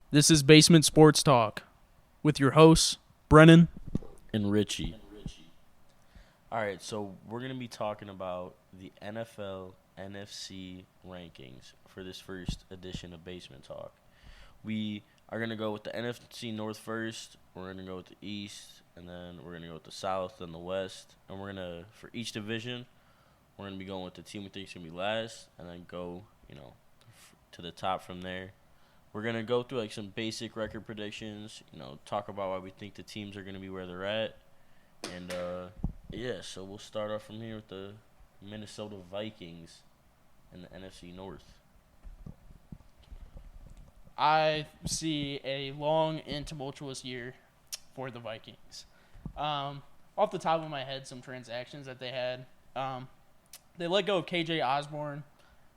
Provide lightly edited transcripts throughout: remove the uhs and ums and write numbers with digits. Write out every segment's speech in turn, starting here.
This is Basement Sports Talk with your hosts, Brennan. And Richie. All right, so we're going to be talking about the NFL NFC rankings for this first edition of Basement Talk. We are going to go with the NFC North first, we're going to go with the East, and then we're going to go with the South and the West. And we're going to, for each division, we're going to be going with the team we think is going to be last, and then go, to the top from there. We're going to go through like some basic record predictions, talk about why we think the teams are going to be where they're at. And, so we'll start off from here with the Minnesota Vikings in the NFC North. I see a long and tumultuous year for the Vikings. Off the top of my head, some transactions that they had. They let go of KJ Osborne.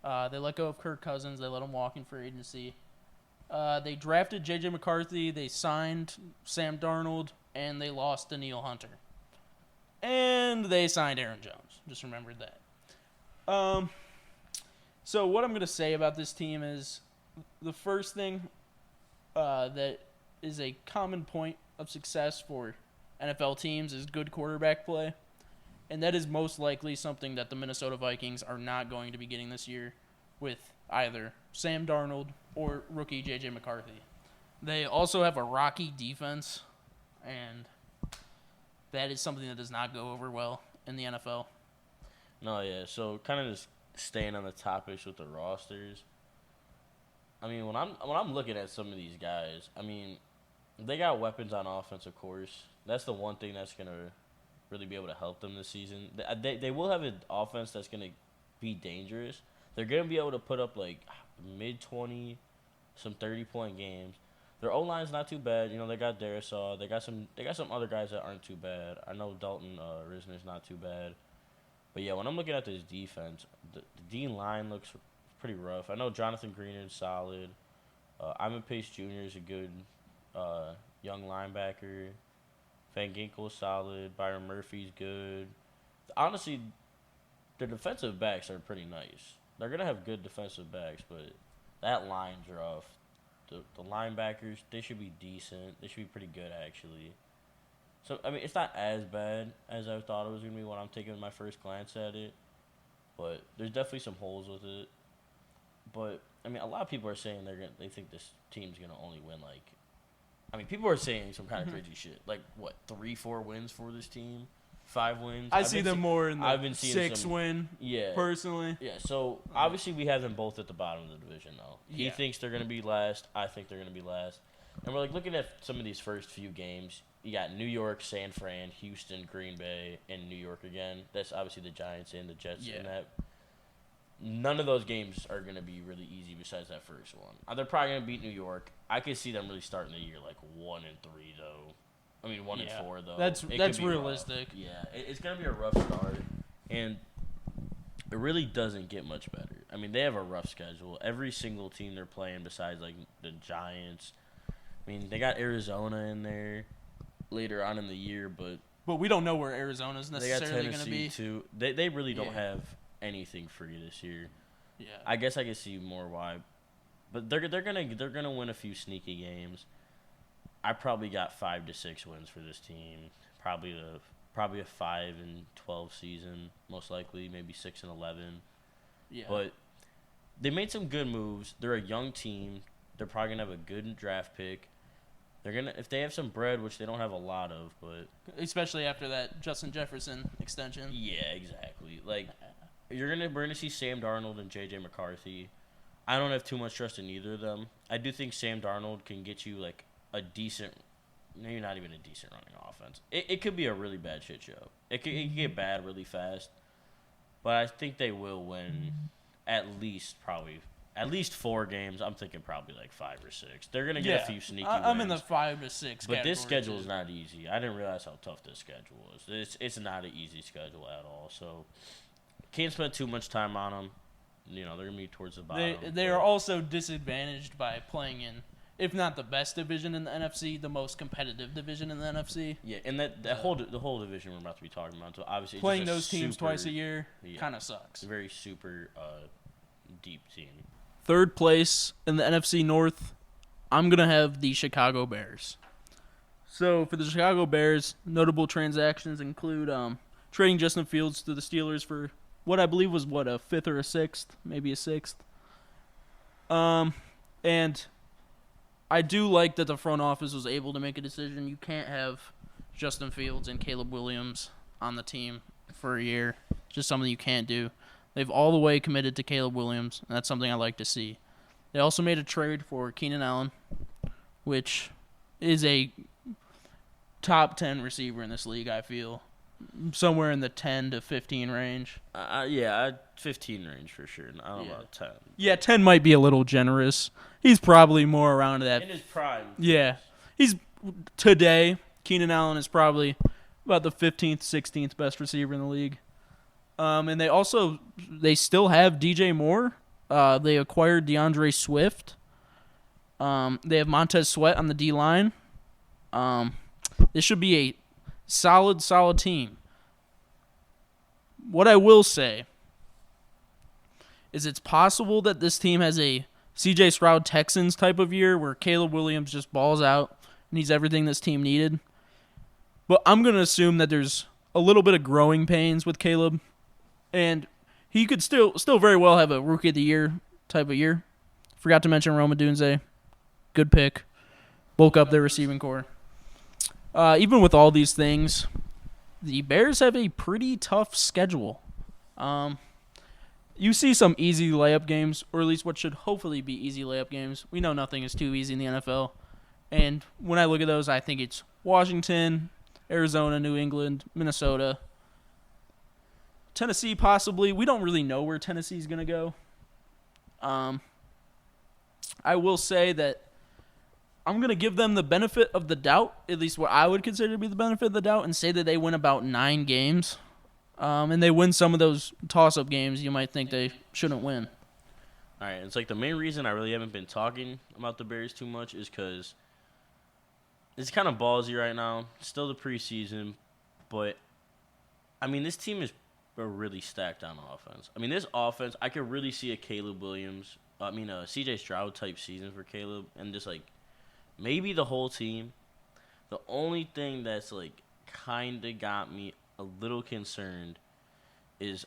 They let go of Kirk Cousins. They let him walk in free agency. They drafted J.J. McCarthy. They signed Sam Darnold. And they lost Danielle Hunter. And they signed Aaron Jones. Just remembered that. So what I'm going to say about this team is the first thing that is a common point of success for NFL teams is good quarterback play. And that is most likely something that the Minnesota Vikings are not going to be getting this year with either Sam Darnold or rookie J.J. McCarthy. They also have a rocky defense, and that is something that does not go over well in the NFL. No, yeah. So kind of just staying on the topics with the rosters. I mean, when I'm looking at some of these guys, I mean, they got weapons on offense, of course. That's the one thing that's gonna really be able to help them this season. They will have an offense that's gonna be dangerous. They're gonna be able to put up like mid-20, some 30-point games. Their O-line's not too bad. They got Darisaw. They got some other guys that aren't too bad. I know Dalton Risner's not too bad. But yeah, when I'm looking at this defense, the D line looks pretty rough. I know Jonathan Greenard's solid. Ivan Pace Jr. is a good young linebacker. Van Ginkel's solid. Byron Murphy's good. Honestly, their defensive backs are pretty nice. They're gonna have good defensive backs, but that line's rough. The linebackers, they should be decent. They should be pretty good, actually. So, I mean, it's not as bad as I thought it was going to be when I'm taking my first glance at it. But there's definitely some holes with it. But, I mean, a lot of people are saying they think this team's going to only win, like... I mean, people are saying some kind of crazy shit. Like, what, 3-4 wins for this team? 5 wins? I see them more in the 6-win, personally. Yeah, so obviously we have them both at the bottom of the division, though. He Yeah. thinks they're going to be last. I think they're going to be last. And we're, like, looking at some of these first few games. You got New York, San Fran, Houston, Green Bay, and New York again. That's obviously the Giants and the Jets in that. None of those games are going to be really easy besides that first one. They're probably going to beat New York. I could see them really starting the year, like, 1-3, though. I mean, 1-4 though. That's realistic. Rough. Yeah, it's gonna be a rough start, and it really doesn't get much better. I mean, they have a rough schedule. Every single team they're playing, besides like the Giants. I mean, they got Arizona in there later on in the year, but we don't know where Arizona's necessarily going to be. Too. They really don't have anything free this year. Yeah, I guess I can see more why, but they're gonna win a few sneaky games. I probably got 5 to 6 wins for this team. Probably a 5-12 season, most likely, maybe 6-11. Yeah. But they made some good moves. They're a young team. They're probably gonna have a good draft pick. If they have some bread, which they don't have a lot of, but especially after that Justin Jefferson extension. Yeah, exactly. Like we're gonna see Sam Darnold and J.J. McCarthy. I don't have too much trust in either of them. I do think Sam Darnold can get you like a decent, maybe not even a decent running offense. It could be a really bad shit show. It could get bad really fast. But I think they will win at least 4 games. I'm thinking probably like 5 or 6. They're going to get a few sneaky wins. I'm in the 5 to 6 But this schedule is not easy. I didn't realize how tough this schedule was. It's not an easy schedule at all. So can't spend too much time on them. They're going to be towards the bottom. They are also disadvantaged by playing in, if not the best division in the NFC, the most competitive division in the NFC. Yeah, and the whole division we're about to be talking about. So obviously, playing those teams twice a year kind of sucks. Very super deep team. Third place in the NFC North, I'm going to have the Chicago Bears. So for the Chicago Bears, notable transactions include trading Justin Fields to the Steelers for what I believe was a fifth or a sixth, maybe a sixth. And I do like that the front office was able to make a decision. You can't have Justin Fields and Caleb Williams on the team for a year. It's just something you can't do. They've all the way committed to Caleb Williams, and that's something I like to see. They also made a trade for Keenan Allen, which is a top 10 receiver in this league, I feel. Somewhere in the 10 to 15 range. 15 range for sure. I don't know about 10. Yeah, 10 might be a little generous. He's probably more around that. In his prime. Yeah. Today, Keenan Allen is probably about the 15th, 16th best receiver in the league. And they still have DJ Moore. They acquired DeAndre Swift. They have Montez Sweat on the D-line. This should be a solid team. What I will say is it's possible that this team has a C.J. Stroud Texans type of year where Caleb Williams just balls out and he's everything this team needed. But I'm going to assume that there's a little bit of growing pains with Caleb, and he could still very well have a Rookie of the Year type of year. Forgot to mention Rome Odunze. Good pick. Bulk up their receiving core. Even with all these things, the Bears have a pretty tough schedule. You see some easy layup games, or at least what should hopefully be easy layup games. We know nothing is too easy in the NFL. And when I look at those, I think it's Washington, Arizona, New England, Minnesota, Tennessee possibly. We don't really know where Tennessee's going to go. I will say that I'm going to give them the benefit of the doubt, at least what I would consider to be the benefit of the doubt, and say that they win about 9 games. And they win some of those toss-up games you might think they shouldn't win. All right, it's like the main reason I really haven't been talking about the Bears too much is because it's kind of ballsy right now. It's still the preseason, but, I mean, this team is really stacked on offense. I mean, this offense, I could really see a C.J. Stroud type season for Caleb, and just, like, maybe the whole team. The only thing that's, like, kind of got me a little concerned is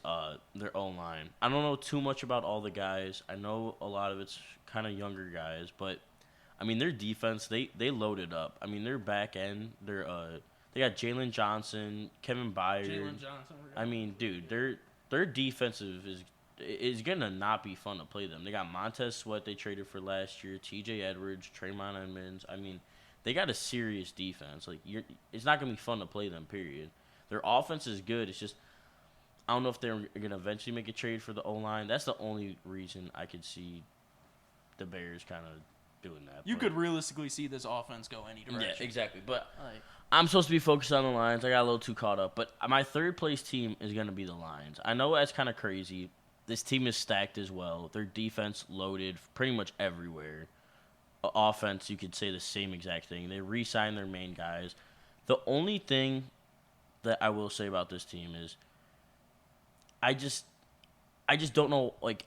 their O-line. I don't know too much about all the guys. I know a lot of it's kind of younger guys, but I mean their defense, they loaded up. I mean their back end, they got Jalen Johnson, Kevin Byard. I mean, dude, their defensive is gonna not be fun to play them. They got Montez Sweat they traded for last year, T.J. Edwards, Traymon Edmonds. I mean, they got a serious defense. Like it's not gonna be fun to play them. Period. Their offense is good. It's just I don't know if they're going to eventually make a trade for the O-line. That's the only reason I could see the Bears kind of doing that. You could realistically see this offense go any direction. Yeah, exactly. But I'm supposed to be focused on the Lions. I got a little too caught up. But my third-place team is going to be the Lions. I know that's kind of crazy. This team is stacked as well. Their defense loaded pretty much everywhere. Offense, you could say the same exact thing. They re-signed their main guys. The only thing that I will say about this team is I just don't know, like,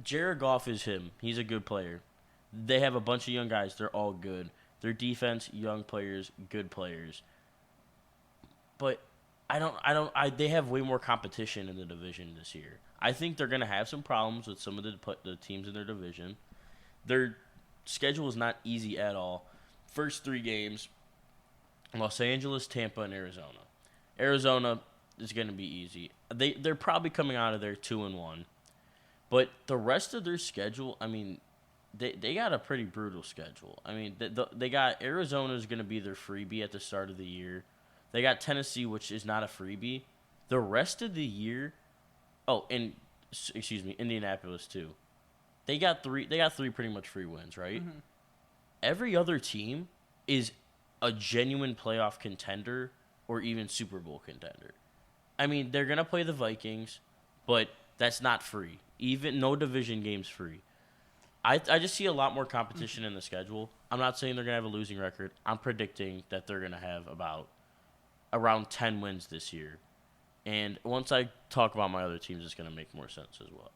Jared Goff is him. He's a good player. They have a bunch of young guys. They're all good. Their defense, young players, good players. But they have way more competition in the division this year. I think they're going to have some problems with some of the teams in their division. Their schedule is not easy at all. First 3 games, Los Angeles, Tampa, and Arizona. Arizona is going to be easy. They're probably coming out of there 2-1. But the rest of their schedule, I mean, they got a pretty brutal schedule. I mean, they got Arizona is going to be their freebie at the start of the year. They got Tennessee, which is not a freebie. The rest of the year, Indianapolis too. They got three pretty much free wins, right? Mm-hmm. Every other team is a genuine playoff contender or even Super Bowl contender. I mean, they're going to play the Vikings, but that's not free. Even no division game's free. I just see a lot more competition in the schedule. I'm not saying they're going to have a losing record. I'm predicting that they're going to have around 10 wins this year. And once I talk about my other teams, it's going to make more sense as well.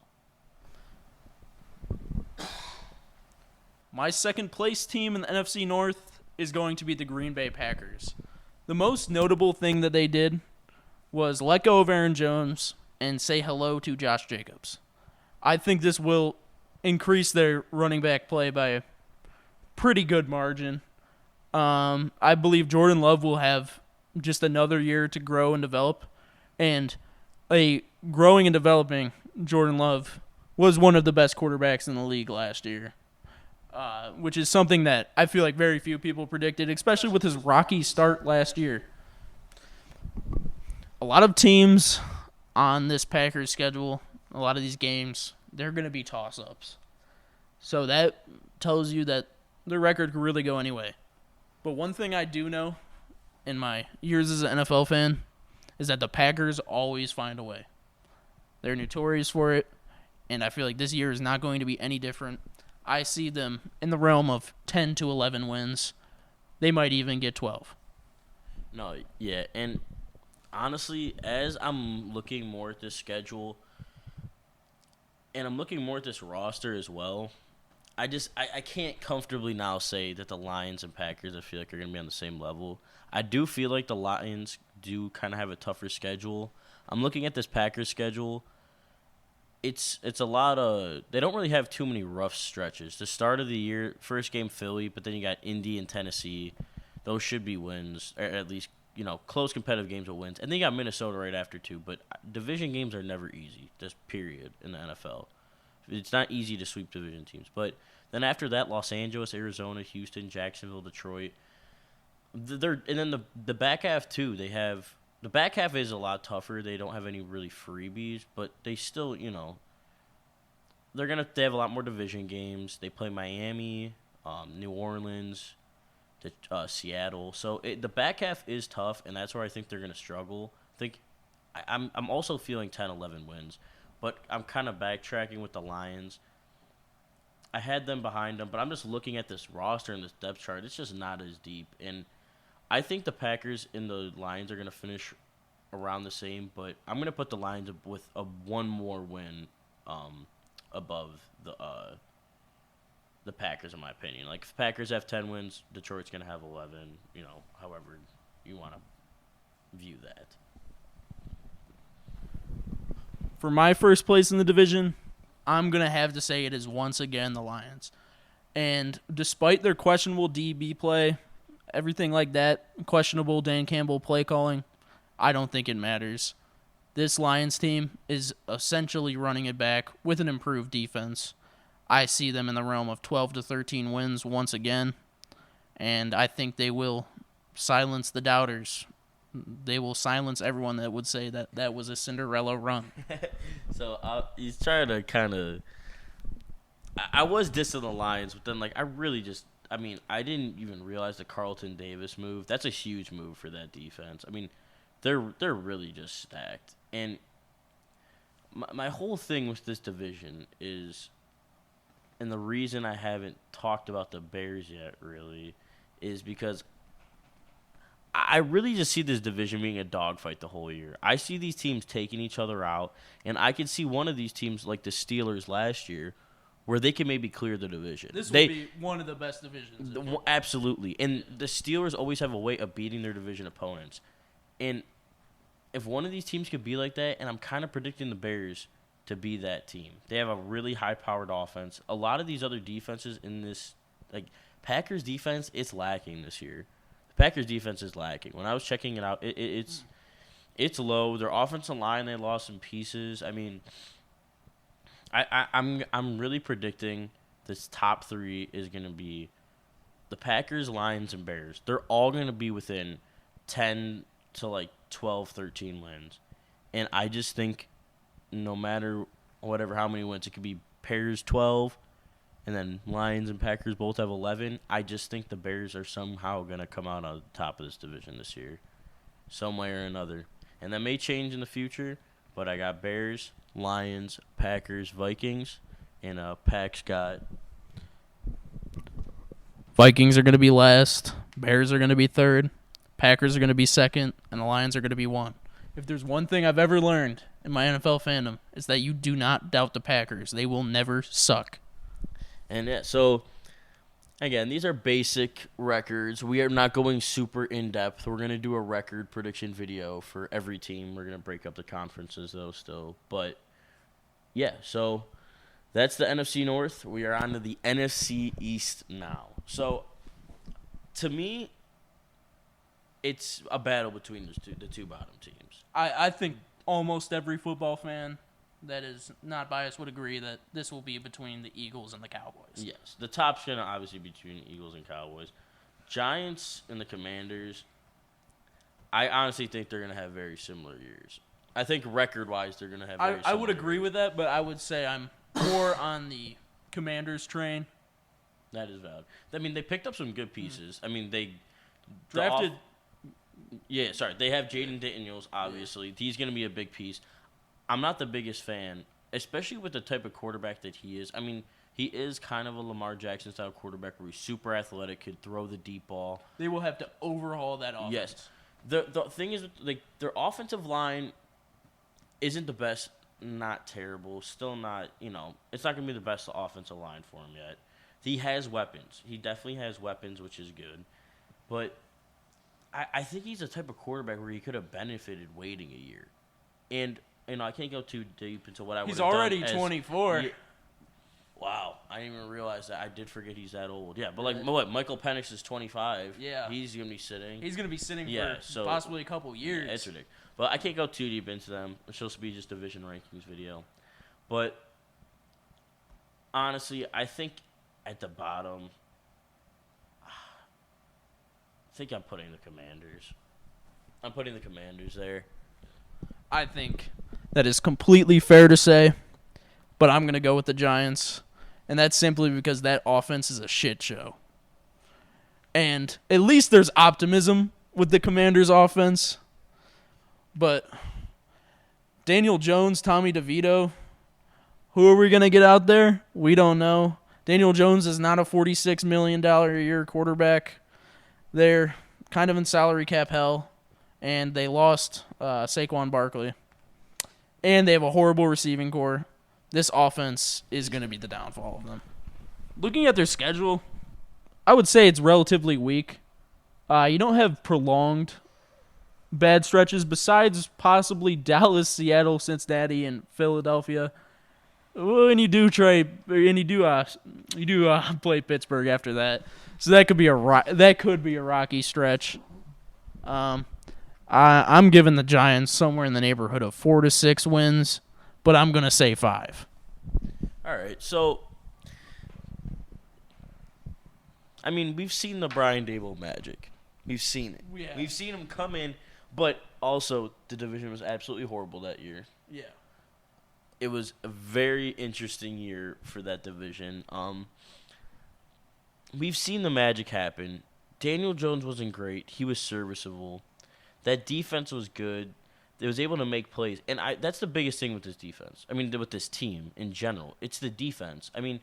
My second place team in the NFC North is going to be the Green Bay Packers. The most notable thing that they did was let go of Aaron Jones and say hello to Josh Jacobs. I think this will increase their running back play by a pretty good margin. I believe Jordan Love will have just another year to grow and develop. And a growing and developing Jordan Love was one of the best quarterbacks in the league last year, which is something that I feel like very few people predicted, especially with his rocky start last year. A lot of teams on this Packers schedule, a lot of these games, they're going to be toss-ups. So that tells you that their record could really go anyway. But one thing I do know in my years as an NFL fan is that the Packers always find a way. They're notorious for it, and I feel like this year is not going to be any different. I see them in the realm of 10 to 11 wins. They might even get 12. No, yeah, and honestly, as I'm looking more at this schedule, and I'm looking more at this roster as well, I can't comfortably now say that the Lions and Packers, I feel like, are going to be on the same level. I do feel like the Lions do kind of have a tougher schedule. I'm looking at this Packers schedule. It's a lot of – they don't really have too many rough stretches. The start of the year, first game Philly, but then you got Indy and Tennessee. Those should be wins, or at least, close competitive games with wins. And then you got Minnesota right after, too. But division games are never easy, just period, in the NFL. It's not easy to sweep division teams. But then after that, Los Angeles, Arizona, Houston, Jacksonville, Detroit. And then the back half, too, they have – the back half is a lot tougher. They don't have any really freebies, but they still, they have a lot more division games. They play Miami, New Orleans, Seattle. So the back half is tough, and that's where I think they're going to struggle. I'm also feeling 10-11 wins, but I'm kind of backtracking with the Lions. I had them behind them, but I'm just looking at this roster and this depth chart. It's just not as deep, and I think the Packers and the Lions are going to finish around the same, but I'm going to put the Lions with one more win above the Packers, in my opinion. Like, if the Packers have 10 wins, Detroit's going to have 11, however you want to view that. For my first place in the division, I'm going to have to say it is once again the Lions. And despite their questionable DB play, everything like that, questionable Dan Campbell play calling, I don't think it matters. This Lions team is essentially running it back with an improved defense. I see them in the realm of 12 to 13 wins once again, and I think they will silence the doubters. They will silence everyone that would say that that was a Cinderella run. So he's trying to kind of – I was dissing the Lions, but then, I didn't even realize the Carlton Davis move. That's a huge move for that defense. I mean, they're really just stacked. And my whole thing with this division is, and the reason I haven't talked about the Bears yet, really, is because I really just see this division being a dogfight the whole year. I see these teams taking each other out, and I could see one of these teams, like the Steelers last year, where they can maybe clear the division. This would be one of the best divisions. Absolutely. And the Steelers always have a way of beating their division opponents. And if one of these teams could be like that, and I'm kind of predicting the Bears to be that team. They have a really high-powered offense. A lot of these other defenses in this, Packers defense, it's lacking this year. The Packers defense is lacking. When I was checking it out, it's low. Their offensive line, they lost some pieces. I mean, I'm really predicting this top three is going to be the Packers, Lions, and Bears. They're all going to be within 10 to 12, 13 wins. And I just think no matter how many wins, it could be Bears 12, and then Lions and Packers both have 11. I just think the Bears are somehow going to come out on top of this division this year, some way or another. And that may change in the future, but I got Bears, Lions, Packers, Vikings, and Pack's got Vikings are going to be last, Bears are going to be third, Packers are going to be second, and the Lions are going to be one. If there's one thing I've ever learned in my NFL fandom, it's that you do not doubt the Packers. They will never suck. And yeah, so Again, these are basic records. We are not going super in-depth. We're going to do a record prediction video for every team. We're going to break up the conferences, though, still. But, yeah, so that's the NFC North. We are on to the NFC East now. So, to me, it's a battle between the two bottom teams. I think almost every football fan that is not biased would agree that this will be between the Eagles and the Cowboys. Yes. The top's going to obviously be between the Eagles and Cowboys. Giants and the Commanders, I honestly think they're going to have very similar years. I think record-wise they're going to have very similar I would agree years. with that, but I would say I'm more on the Commanders train. That is valid. I mean, they picked up some good pieces. I mean, they Drafted. They have Jaden Daniels, obviously. He's going to be a big piece. I'm not the biggest fan, especially with the type of quarterback that he is. I mean, he is kind of a Lamar Jackson-style quarterback where he's super athletic, could throw the deep ball. They will have to overhaul that offense. Yes. The thing is, like, their offensive line isn't the best, not terrible, still not, it's not going to be the best offensive line for him yet. He has weapons. He definitely has weapons, which is good. But I think he's the type of quarterback where he could have benefited waiting a year. And I can't go too deep into what I would have done. He's already 24. Wow. I didn't even realize that. I did forget he's that old. Yeah, but what? Michael Penix is 25. Yeah. He's going to be sitting. He's going to be sitting for possibly a couple years. Yeah, it's ridiculous. But I can't go too deep into them. It's supposed to be just division rankings video. But honestly, I think at the bottom, I think I'm putting the Commanders. I'm putting the Commanders there. I think that is completely fair to say, but I'm going to go with the Giants, and that's simply because that offense is a shit show. And at least there's optimism with the Commanders' offense, but Daniel Jones, Tommy DeVito, who are we going to get out there? We don't know. Daniel Jones is not a $46 million a year quarterback. They're kind of in salary cap hell. And they lost Saquon Barkley. And they have a horrible receiving core. This offense is going to be the downfall of them. Looking at their schedule, I would say it's relatively weak. You don't have prolonged bad stretches besides possibly Dallas, Seattle, Cincinnati, and Philadelphia. And you do play Pittsburgh after that. So that could be a rocky stretch. I'm giving the Giants somewhere in the neighborhood of 4 to 6 wins, but I'm going to say 5. All right, so, I mean, we've seen the Brian Daboll magic. We've seen it. Yeah. We've seen him come in, but also the division was absolutely horrible that year. Yeah. It was a very interesting year for that division. We've seen the magic happen. Daniel Jones wasn't great. He was serviceable. That defense was good. They was able to make plays. And that's the biggest thing with this defense. I mean, with this team in general. It's the defense. I mean,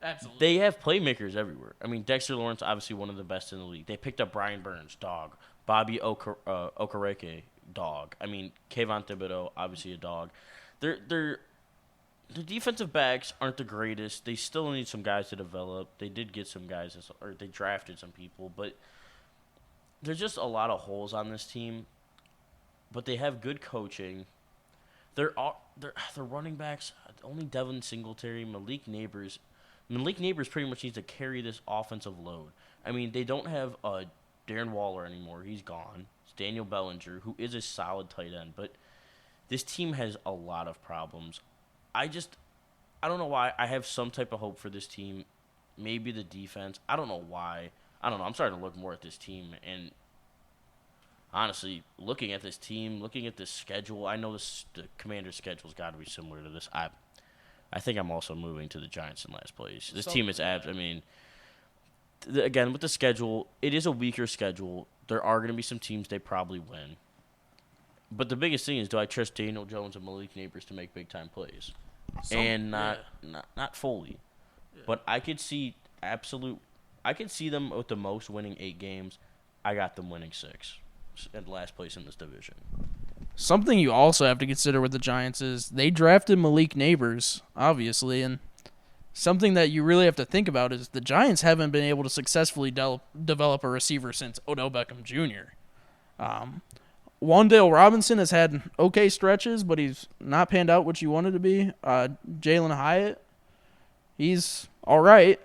absolutely. They have playmakers everywhere. I mean, Dexter Lawrence, obviously one of the best in the league. They picked up Brian Burns, dog. Bobby Okereke, dog. I mean, Kayvon Thibodeau, obviously a dog. The defensive backs aren't the greatest. They still need some guys to develop. They did get some guys, or they drafted some people, but there's just a lot of holes on this team. But they have good coaching. Their running backs, only Devin Singletary, Malik Neighbors. Malik Neighbors pretty much needs to carry this offensive load. I mean, they don't have Darren Waller anymore. He's gone. It's Daniel Bellinger, who is a solid tight end, but this team has a lot of problems. I don't know why. I have some type of hope for this team. Maybe the defense. I don't know why. I don't know. I'm starting to look more at this team, and honestly, looking at this team, looking at this schedule, I know the Commanders' schedule's got to be similar to this. I think I'm also moving to the Giants in last place. This team is I mean, again, with the schedule, it is a weaker schedule. There are going to be some teams they probably win. But the biggest thing is, do I trust Daniel Jones and Malik Neighbors to make big-time plays? Not fully. Yeah. But I could see them with the most winning 8 games. I got them winning 6 at last place in this division. Something you also have to consider with the Giants is they drafted Malik Neighbors, obviously, and something that you really have to think about is the Giants haven't been able to successfully develop a receiver since Odell Beckham Jr. Wan'Dale Robinson has had okay stretches, but he's not panned out what you wanted to be. Jalen Hyatt, he's all right.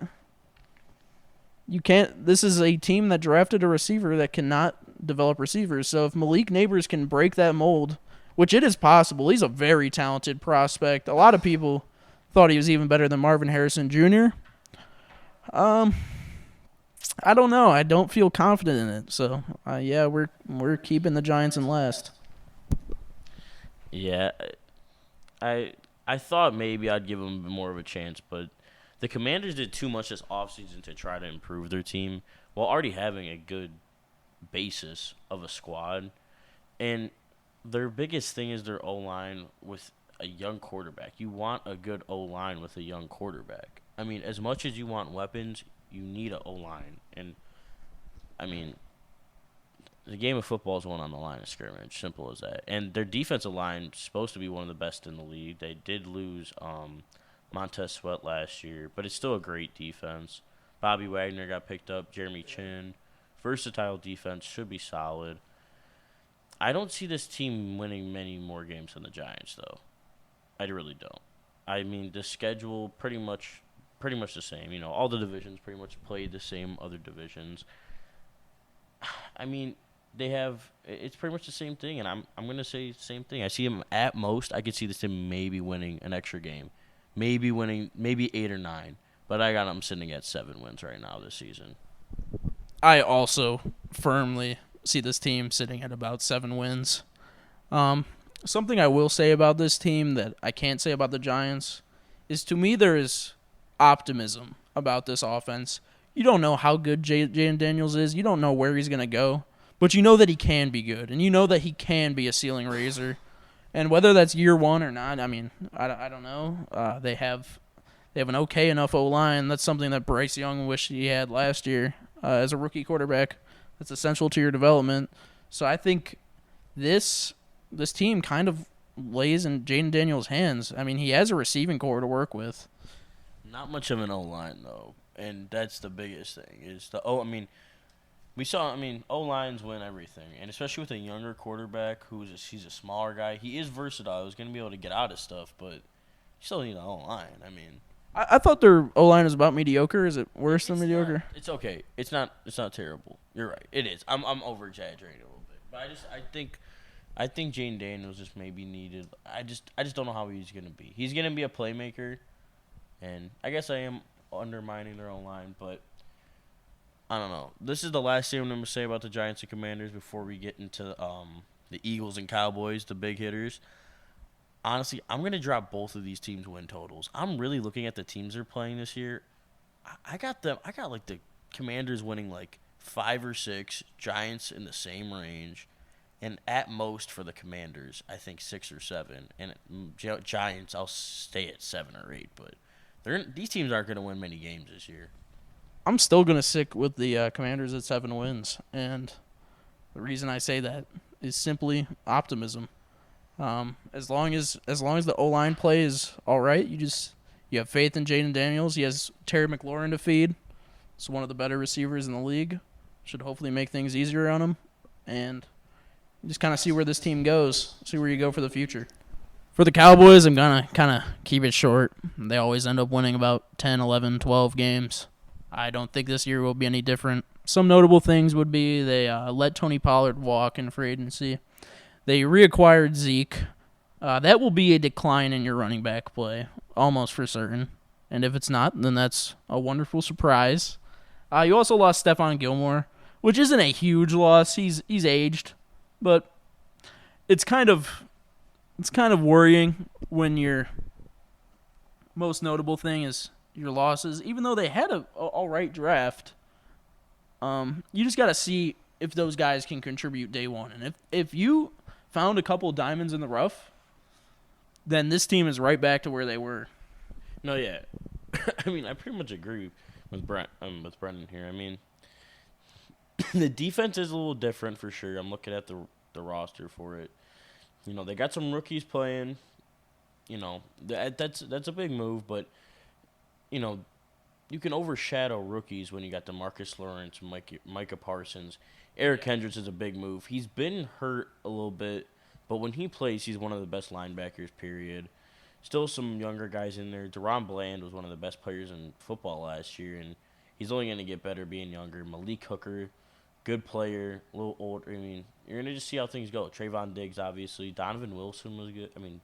This is a team that drafted a receiver that cannot develop receivers. So if Malik Neighbors can break that mold, which it is possible, he's a very talented prospect. A lot of people thought he was even better than Marvin Harrison Jr. I don't know. I don't feel confident in it. So yeah, we're keeping the Giants in last. Yeah, I thought maybe I'd give them more of a chance, but the Commanders did too much this offseason to try to improve their team while already having a good basis of a squad. And their biggest thing is their O-line with a young quarterback. You want a good O-line with a young quarterback. I mean, as much as you want weapons, you need an O-line. And, I mean, the game of football is won on the line of scrimmage. Simple as that. And their defensive line is supposed to be one of the best in the league. They did lose Montez Sweat last year, but it's still a great defense. Bobby Wagner got picked up. Jeremy Chin. Versatile defense. Should be solid. I don't see this team winning many more games than the Giants, though. I really don't. I mean, the schedule pretty much the same. You know, all the divisions pretty much played the same other divisions. I mean, it's pretty much the same thing, and I'm going to say the same thing. I see them at most. I could see this team maybe winning an extra game. Maybe winning, maybe 8 or 9. But I got them sitting at 7 wins right now this season. I also firmly see this team sitting at about 7 wins. Something I will say about this team that I can't say about the Giants is, to me, there is optimism about this offense. You don't know how good Jaden Daniels is. You don't know where he's going to go. But you know that he can be good. And you know that he can be a ceiling raiser. And whether that's year one or not, I mean, I don't know. They have an okay enough O-line. That's something that Bryce Young wished he had last year as a rookie quarterback. That's essential to your development. So I think this team kind of lays in Jaden Daniels' hands. I mean, he has a receiving core to work with. Not much of an O-line, though. And that's the biggest thing. O-lines win everything, and especially with a younger quarterback he's a smaller guy. He is versatile. He's going to be able to get out of stuff, but you still need an O-line. I mean, I thought their O-line was about mediocre. Is it worse than mediocre? It's okay. It's not terrible. You're right. It is. I'm over-exaggerating a little bit, but I think Jane Daniels just maybe needed. I just don't know how he's going to be. He's going to be a playmaker, and I guess I am undermining their O-line, but I don't know. This is the last thing I'm going to say about the Giants and Commanders before we get into the Eagles and Cowboys, the big hitters. Honestly, I'm going to drop both of these teams' win totals. I'm really looking at the teams they're playing this year. I got like the Commanders winning like 5 or 6, Giants in the same range, and at most for the Commanders, I think 6 or 7. And Giants, I'll stay at 7 or 8, but these teams aren't going to win many games this year. I'm still going to stick with the Commanders at 7 wins, and the reason I say that is simply optimism. As long as the O-line play is all right, you have faith in Jaden Daniels. He has Terry McLaurin to feed. He's one of the better receivers in the league. Should hopefully make things easier on him, and just kind of see where this team goes, see where you go for the future. For the Cowboys, I'm going to kind of keep it short. They always end up winning about 10, 11, 12 games. I don't think this year will be any different. Some notable things would be they let Tony Pollard walk in free agency. They reacquired Zeke. That will be a decline in your running back play, almost for certain. And if it's not, then that's a wonderful surprise. You also lost Stephon Gilmore, which isn't a huge loss. He's aged, but it's kind of worrying when your most notable thing is your losses. Even though they had a all right draft, you just got to see if those guys can contribute day one. And if you found a couple diamonds in the rough, then this team is right back to where they were. No, yeah. I mean, I pretty much agree with Brendan here. I mean, the defense is a little different for sure. I'm looking at the roster for it. You know, they got some rookies playing. You know, that's a big move, but you know, you can overshadow rookies when you got DeMarcus Lawrence, Micah Parsons. Eric Hendricks is a big move. He's been hurt a little bit, but when he plays, he's one of the best linebackers, period. Still some younger guys in there. Deron Bland was one of the best players in football last year, and he's only going to get better being younger. Malik Hooker, good player, a little older. I mean, you're going to just see how things go. Trayvon Diggs, obviously. Donovan Wilson was good. I mean,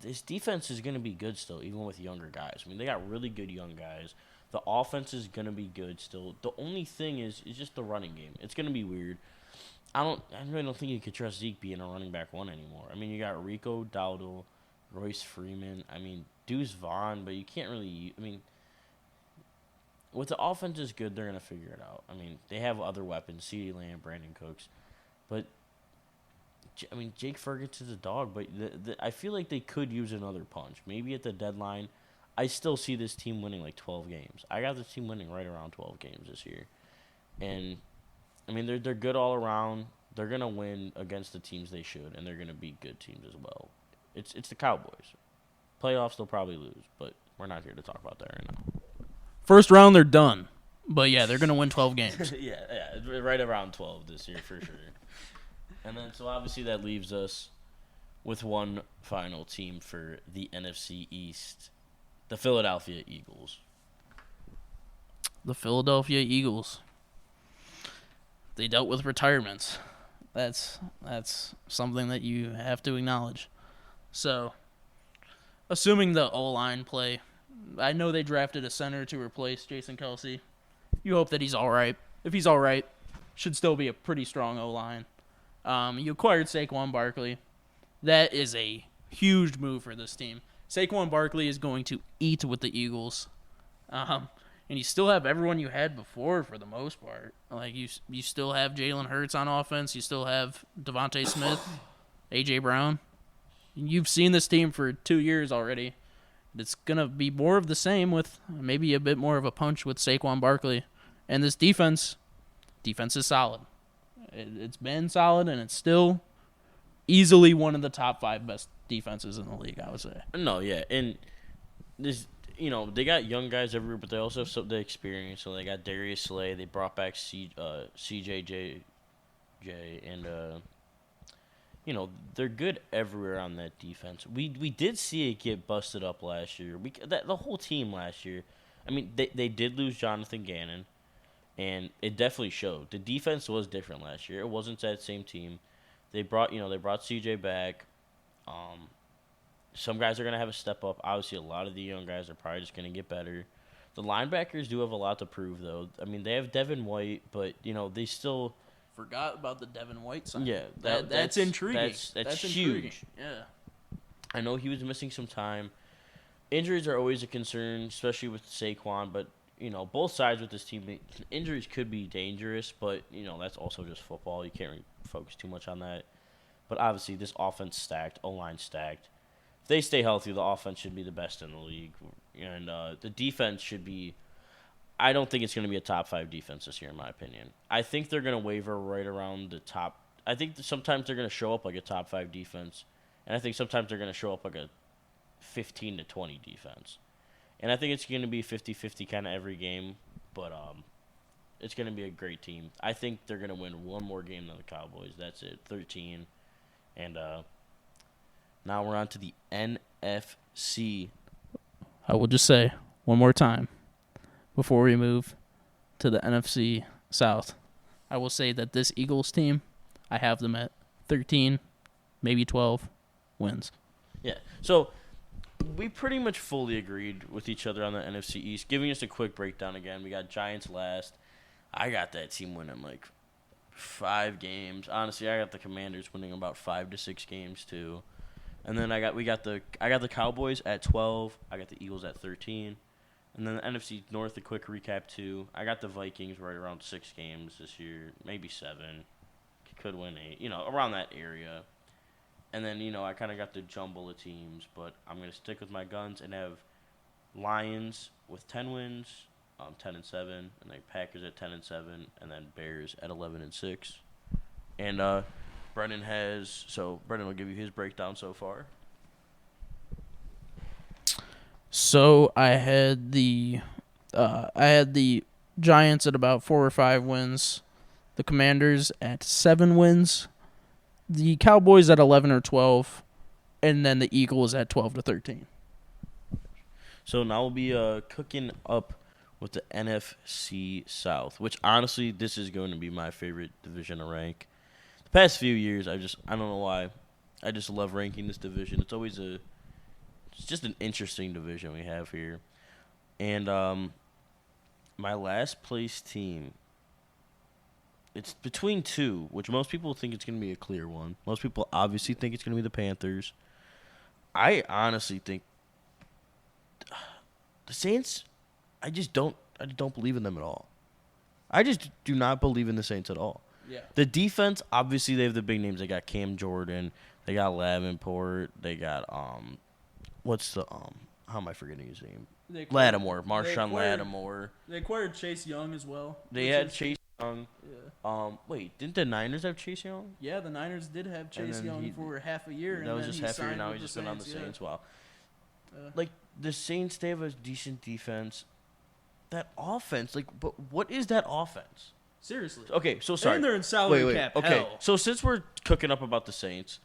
this defense is going to be good still, even with younger guys. I mean, they got really good young guys. The offense is going to be good still. The only thing is just the running game. It's going to be weird. I really don't think you could trust Zeke being a running back one anymore. I mean, you got Rico Dowdle, Royce Freeman. I mean, Deuce Vaughn, but you can't really. I mean, with the offense is good, they're going to figure it out. I mean, they have other weapons, CeeDee Lamb, Brandon Cooks. But, I mean, Jake Ferguson's a dog, but I feel like they could use another punch. Maybe at the deadline. I still see this team winning like 12 games. I got this team winning right around 12 games this year. And, I mean, they're good all around. They're going to win against the teams they should, and they're going to beat good teams as well. It's the Cowboys. Playoffs, they'll probably lose, but we're not here to talk about that right now. First round, they're done. But, yeah, they're going to win 12 games. yeah, right around 12 this year for sure. And then, so obviously that leaves us with one final team for the NFC East. The Philadelphia Eagles. The Philadelphia Eagles. They dealt with retirements. That's something that you have to acknowledge. So, assuming the O-line play, I know they drafted a center to replace Jason Kelce. You hope that he's all right. If he's all right, should still be a pretty strong O-line. You acquired Saquon Barkley. That is a huge move for this team. Saquon Barkley is going to eat with the Eagles. And you still have everyone you had before for the most part. Like, you still have Jalen Hurts on offense. You still have Devontae Smith, A.J. Brown. You've seen this team for 2 years already. It's going to be more of the same with maybe a bit more of a punch with Saquon Barkley. And this defense is solid. It's been solid, and it's still easily one of the top 5 best defenses in the league, I would say. No, yeah, and this, they got young guys everywhere, but they also have some of the experience. So they got Darius Slay. They brought back CJJ, and they're good everywhere on that defense. We did see it get busted up last year. The whole team last year. I mean, they did lose Jonathan Gannon, and it definitely showed. The defense was different last year. It wasn't that same team. They brought CJ back. Some guys are going to have a step up. Obviously, a lot of the young guys are probably just going to get better. The linebackers do have a lot to prove, though. I mean, they have Devin White, but, they still... Forgot about the Devin White sign. Yeah. That's intriguing. That's huge. Intriguing. Yeah. I know he was missing some time. Injuries are always a concern, especially with Saquon, but, both sides with this team, injuries could be dangerous, but, that's also just football. You can't really focus too much on that. But obviously, this offense stacked, O-line stacked. If they stay healthy, the offense should be the best in the league. And the defense should be... I don't think it's going to be a top 5 defense this year, in my opinion. I think they're going to waver right around the top... I think sometimes they're going to show up like a top 5 defense. And I think sometimes they're going to show up like a 15 to 20 defense. And I think it's going to be 50-50 kind of every game. But it's going to be a great team. I think they're going to win one more game than the Cowboys. That's it, 13. And now we're on to the NFC. I will just say one more time before we move to the NFC South. I will say that this Eagles team, I have them at 13, maybe 12 wins. Yeah, so we pretty much fully agreed with each other on the NFC East. Giving us a quick breakdown again, we got Giants last. I got that team winning like 5 games. Honestly, I got the Commanders winning about 5 to 6 games too. And then I got the Cowboys at 12. I got the Eagles at 13. And then the NFC North, a quick recap too. I got the Vikings right around 6 games this year, maybe 7. Could win 8, around that area. And then, I kind of got the jumble of teams, but I'm going to stick with my guns and have Lions with 10 wins, 10-7, and then Packers at 10-7, and then Bears at 11-6. And Brendan will give you his breakdown so far. So I had the Giants at about 4 or 5 wins, the Commanders at 7 wins, the Cowboys at 11 or 12, and then the Eagles at 12 to 13. So now we'll be cooking up with the NFC South, which honestly, this is going to be my favorite division to rank. The past few years, I don't know why, I just love ranking this division. It's just an interesting division we have here. And my last place team, it's between two, which most people think it's going to be a clear one. Most people obviously think it's going to be the Panthers. I honestly think the Saints, I don't believe in them at all. I just do not believe in the Saints at all. Yeah. The defense, obviously, they have the big names. They got Cam Jordan. They got Lavenport. They got how am I forgetting his name? Marshawn Lattimore. They acquired Chase Young as well. They had Chase Young. Yeah. Wait, didn't the Niners have Chase Young? Yeah, the Niners did have Chase Young for half a year. That was just half a year. Now he's just been on the Saints. Wow. Like the Saints, they have a decent defense. That offense, but what is that offense? Seriously. Okay, so sorry. And they're in salary cap. Okay, hell. so since we're cooking up about the Saints,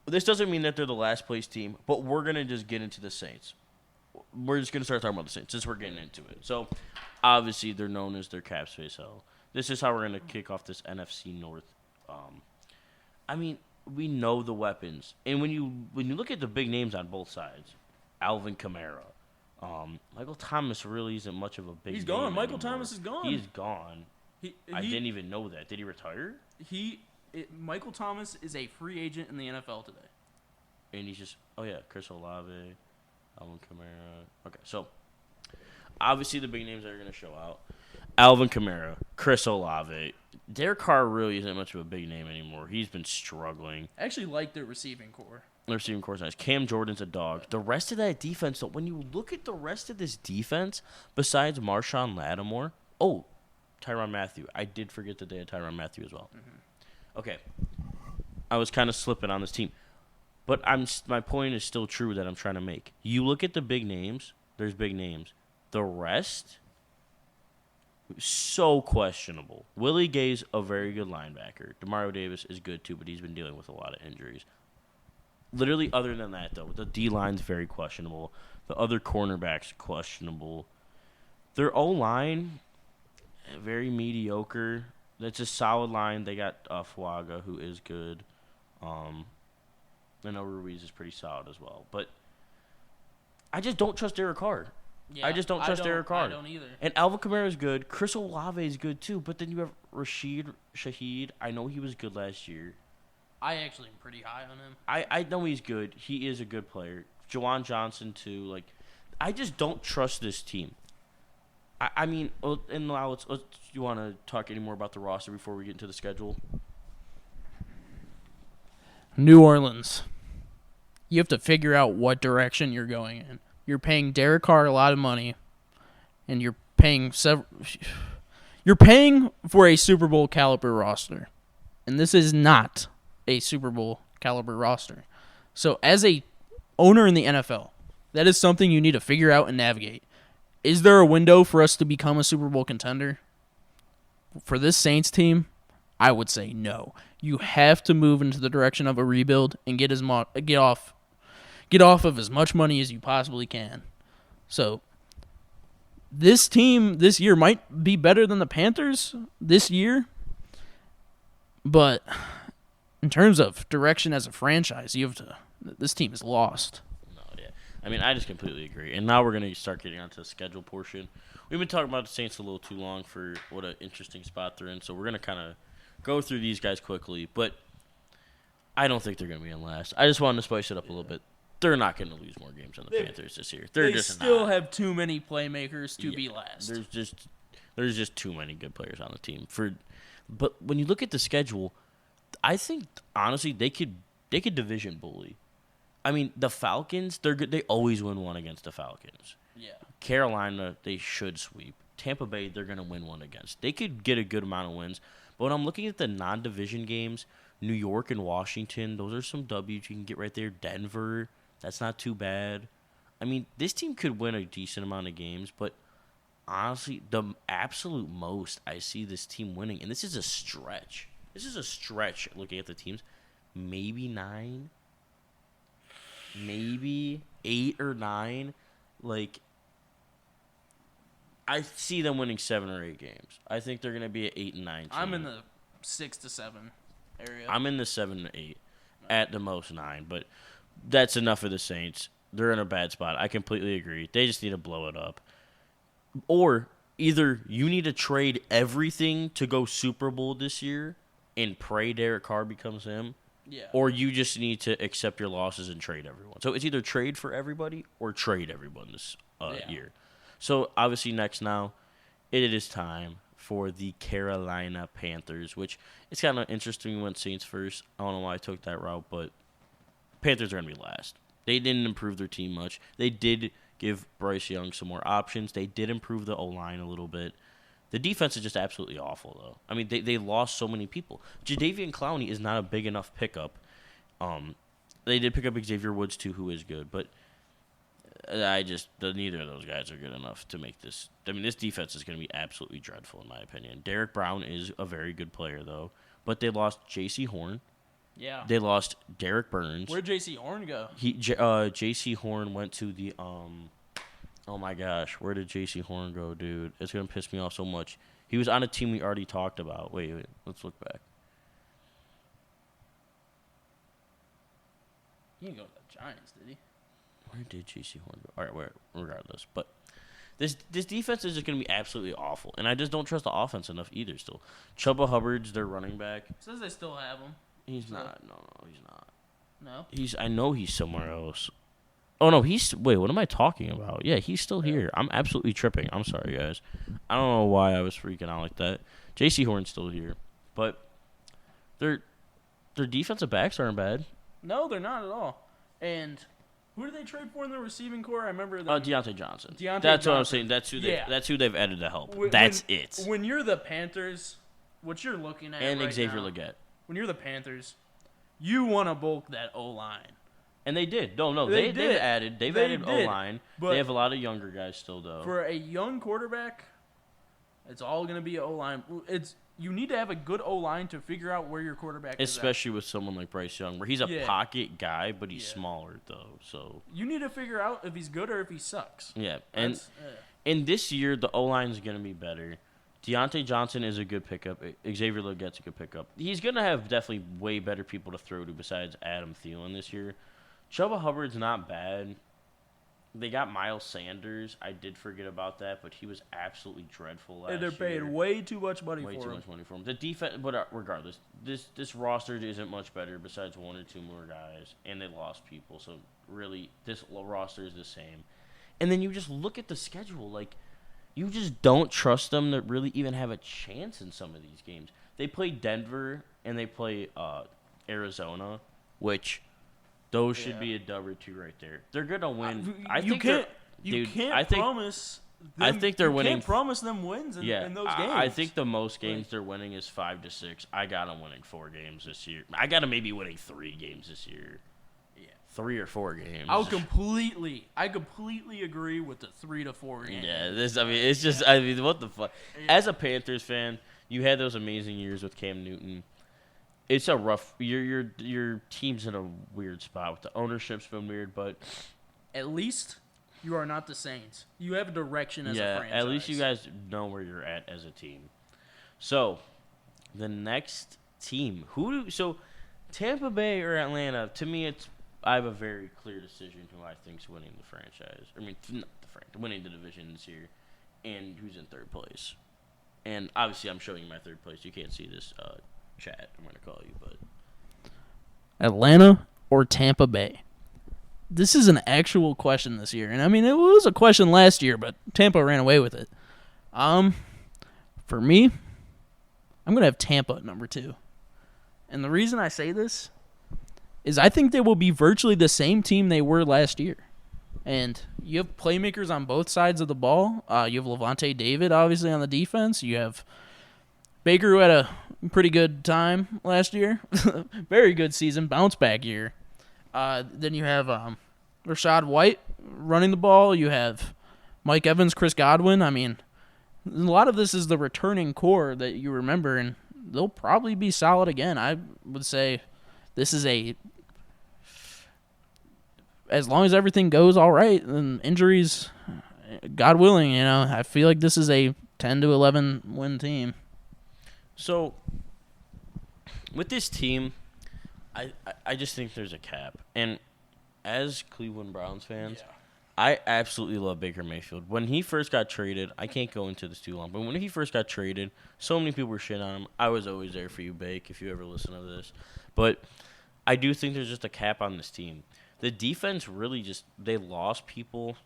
this doesn't mean that they're the last place team, but we're gonna just get into the Saints. We're just gonna start talking about the Saints since we're getting into it. So, obviously, they're known as their cap space hell. This is how we're gonna kick off this NFC North. We know the weapons, and when you look at the big names on both sides, Alvin Kamara, Michael Thomas really isn't much of a big. He's gone. Name Michael anymore. Thomas is gone. He's gone. I He- didn't even know that. Did he retire? Michael Thomas is a free agent in the NFL today. And he's just, Chris Olave, Alvin Kamara. Okay, so obviously the big names that are going to show out. Alvin Kamara, Chris Olave. Derek Carr really isn't much of a big name anymore. He's been struggling. I actually like their receiving core. Their receiving core is nice. Cam Jordan's a dog. The rest of that defense, though, when you look at the rest of this defense, besides Marshawn Lattimore, Tyrann Mathieu. I did forget that they had Tyrann Mathieu as well. Mm-hmm. Okay. I was kind of slipping on this team. But my point is still true that I'm trying to make. You look at the big names, there's big names. The rest, so questionable. Willie Gay's a very good linebacker. Demario Davis is good too, but he's been dealing with a lot of injuries. Literally, other than that, though, the D-line's very questionable. The other cornerbacks, questionable. Their O-line, very mediocre. That's a solid line. They got Fuaga, who is good. I know Ruiz is pretty solid as well. But I just don't trust Derek Carr. Yeah, I just don't trust Derek Carr. I don't either. And Alvin Kamara is good. Chris Olave is good, too. But then you have Rashid Shaheed. I know he was good last year. I actually am pretty high on him. I know he's good. He is a good player. Jawan Johnson, too. I just don't trust this team. And now you want to talk any more about the roster before we get into the schedule? New Orleans. You have to figure out what direction you're going in. You're paying Derek Carr a lot of money, and you're paying for a Super Bowl caliber roster, and this is not a Super Bowl caliber roster. So, as a owner in the NFL, that is something you need to figure out and navigate. Is there a window for us to become a Super Bowl contender? For this Saints team, I would say no. You have to move into the direction of a rebuild and get off of as much money as you possibly can. So this team this year might be better than the Panthers this year, but in terms of direction as a franchise, this team is lost. I just completely agree. And now we're going to start getting onto the schedule portion. We've been talking about the Saints a little too long for what an interesting spot they're in, so we're going to kind of go through these guys quickly. But I don't think they're going to be in last. I just wanted to spice it up a little bit. They're not going to lose more games than the Panthers this year. They just still have too many playmakers to be last. There's just too many good players on the team. But when you look at the schedule, I think, honestly, they could division bully. The Falcons, they're good. They always win one against the Falcons. Yeah. Carolina, they should sweep. Tampa Bay, they're going to win one against. They could get a good amount of wins. But when I'm looking at the non-division games, New York and Washington, those are some W's you can get right there. Denver, that's not too bad. I mean, this team could win a decent amount of games, but honestly, the absolute most I see this team winning, and this is a stretch. This is a stretch looking at the teams. Maybe 9, maybe 8 or 9. Like, I see them winning 7 or 8 games. I think they're going to be an 8 and 9 team. I'm in the 6 to 7 area. I'm in the 7 to 8, at the most 9. But that's enough of the Saints. They're in a bad spot. I completely agree. They just need to blow it up. Or either you need to trade everything to go Super Bowl this year and pray Derek Carr becomes him. Yeah. Or you just need to accept your losses and trade everyone. So it's either trade for everybody or trade everyone this year. So obviously next now, it is time for the Carolina Panthers, which it's kind of interesting. We went Saints first. I don't know why I took that route, but Panthers are going to be last. They didn't improve their team much. They did give Bryce Young some more options. They did improve the O-line a little bit. The defense is just absolutely awful, though. I mean, they lost so many people. Jadeveon Clowney is not a big enough pickup. They did pick up Xavier Woods, too, who is good. But neither of those guys are good enough to make this. I mean, this defense is going to be absolutely dreadful, in my opinion. Derek Brown is a very good player, though. But they lost J.C. Horn. Yeah. They lost Derek Burns. Where'd J.C. Horn go? J.C. Horn went to the oh my gosh, where did J.C. Horn go, dude? It's gonna piss me off so much. He was on a team we already talked about. Wait, let's look back. He didn't go to the Giants, did he? Where did J.C. Horn go? All right, regardless, but this defense is just gonna be absolutely awful, and I just don't trust the offense enough either. Still, Chuba Hubbard's their running back. Says they still have him. He's not. No, he's not. No. I know he's somewhere else. Oh no, wait, what am I talking about? Yeah, he's still here. I'm absolutely tripping. I'm sorry, guys. I don't know why I was freaking out like that. J.C. Horn's still here. But their defensive backs aren't bad. No, they're not at all. And who did they trade for in the receiving core? I remember them. Deontay Johnson. That's what I'm saying. That's who they've added to help. That's it. When you're the Panthers, what you're looking at and right Xavier now, Legette. When you're the Panthers, you want to bulk that O-line. And they did. No, they've added O-line. They have a lot of younger guys still, though. For a young quarterback, it's all going to be O-line. You need to have a good O-line to figure out where your quarterback is. Especially with someone like Bryce Young, where he's a pocket guy, but he's smaller, though. So you need to figure out if he's good or if he sucks. Yeah, and this year, the O-line is going to be better. Deontay Johnson is a good pickup. Xavier Legette's a good pickup. He's going to have definitely way better people to throw to besides Adam Thielen this year. Chuba Hubbard's not bad. They got Miles Sanders. I did forget about that, but he was absolutely dreadful last year. And they're paying way too much money for him. Way too much money for him. The defense, but regardless, this roster isn't much better besides 1 or 2 more guys, and they lost people. So really, this roster is the same. And then you just look at the schedule, like you just don't trust them to really even have a chance in some of these games. They play Denver and they play Arizona, which. Those should be a dub or 2 right there. They're gonna win. You can't promise them wins in those games. I think the most games they're winning is 5 to 6. I got them winning 4 games this year. I got them maybe winning 3 games this year. Yeah, 3 or 4 games. I completely agree with the 3 to 4 games. Yeah, it's just what the fuck. Yeah. As a Panthers fan, you had those amazing years with Cam Newton. It's a rough. Your team's in a weird spot. With the ownership's been weird, but at least you are not the Saints. You have a direction as a franchise. At least you guys know where you're at as a team. So, the next team, so Tampa Bay or Atlanta? To me, I have a very clear decision who I think's winning the franchise. I mean, not the franchise, winning the division this year, and who's in 3rd place. And obviously, I'm showing you my 3rd place. You can't see this. Chat, I'm gonna call you, but Atlanta or Tampa Bay? This is an actual question this year, and I mean it was a question last year, but Tampa ran away with it. For me, I'm gonna have Tampa at number 2, and the reason I say this is I think they will be virtually the same team they were last year, and you have playmakers on both sides of the ball. You have Levante David, obviously on the defense. You have Baker, who had a pretty good time last year. Very good season. Bounce back year. Then you have Rashad White, running the ball. You have Mike Evans, Chris Godwin. I mean, a lot of this is the returning core that you remember, and they'll probably be solid again. I would say this is as long as everything goes all right, and injuries, God willing, I feel like this is a 10 to 11 win team. So, with this team, I just think there's a cap. And as Cleveland Browns fans, I absolutely love Baker Mayfield. When he first got traded, I can't go into this too long, but when he first got traded, so many people were shitting on him. I was always there for you, Bake, if you ever listen to this. But I do think there's just a cap on this team. The defense really they lost people.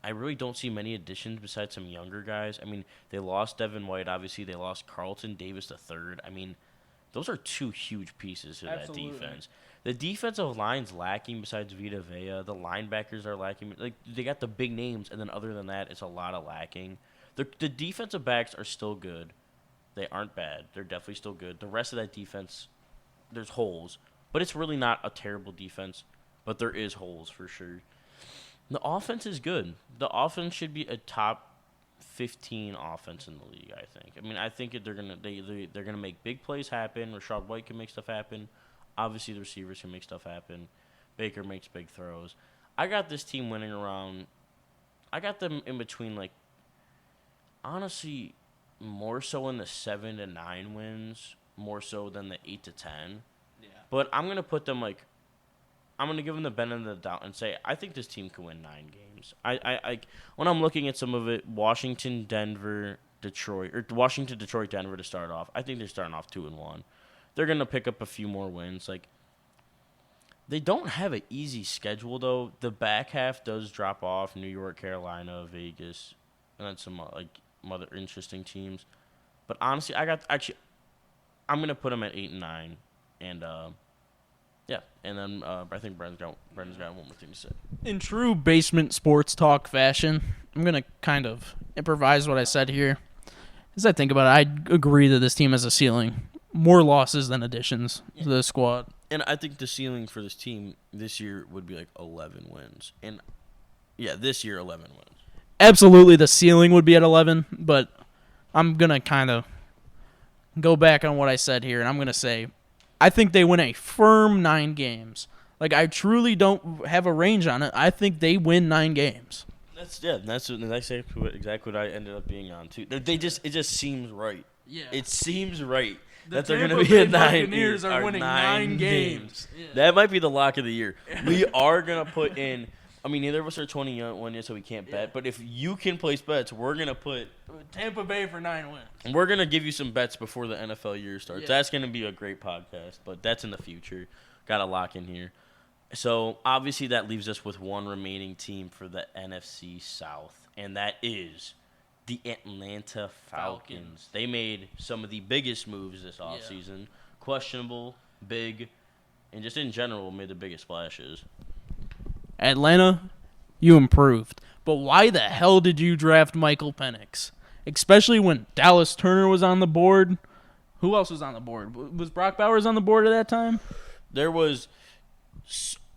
I really don't see many additions besides some younger guys. I mean, they lost Devin White, obviously. They lost Carlton Davis III. I mean, those are two huge pieces to that defense. The defensive line's lacking besides Vita Vea. The linebackers are lacking. Like, they got the big names, and then other than that, it's a lot of lacking. The defensive backs are still good. They aren't bad. They're definitely still good. The rest of that defense, there's holes. But it's really not a terrible defense. But there is holes for sure. The offense is good. The offense should be a top 15 offense in the league, I think. I mean, I think they're gonna make big plays happen. Rashad White can make stuff happen. Obviously, the receivers can make stuff happen. Baker makes big throws. I got this team winning around. I got them in between, like, honestly, more so in the 7 to 9 wins, more so than the 8 to 10. Yeah. But I'm gonna put them like. I'm going to give them the benefit of the doubt and say I think this team can win 9 games. I when I'm looking at some of it, Washington, Denver, Detroit, or Washington, Detroit, Denver to start off. I think they're starting off 2-1. They're going to pick up a few more wins. Like, they don't have an easy schedule though. The back half does drop off: New York, Carolina, Vegas, and then some other interesting teams. But honestly, I'm going to put them at 8 and 9, and yeah, and then I think Brendan's got one more thing to say. In true basement sports talk fashion, I'm going to kind of improvise what I said here. As I think about it, I agree that this team has a ceiling. More losses than additions to the squad. And I think the ceiling for this team this year would be like 11 wins. And, yeah, this year 11 wins. Absolutely the ceiling would be at 11, but I'm going to kind of go back on what I said here, and I'm going to say I think they win a firm 9 games. Like, I truly don't have a range on it. I think they win 9 games. That's exactly what I ended up being on too. It just seems right. Yeah, it seems right that they're going to be at 9. Buccaneers are winning 9 games. Yeah. That might be the lock of the year. We are going to put in. I mean, neither of us are 21 yet, so we can't bet. But if you can place bets, we're going to put Tampa Bay for 9 wins. And we're going to give you some bets before the NFL year starts. Yeah. That's going to be a great podcast, but that's in the future. Got to lock in here. So, obviously, that leaves us with one remaining team for the NFC South, and that is the Atlanta Falcons. They made some of the biggest moves this offseason. Questionable, big, and just in general made the biggest splashes. Atlanta, you improved. But why the hell did you draft Michael Penix? Especially when Dallas Turner was on the board. Who else was on the board? Was Brock Bowers on the board at that time? There was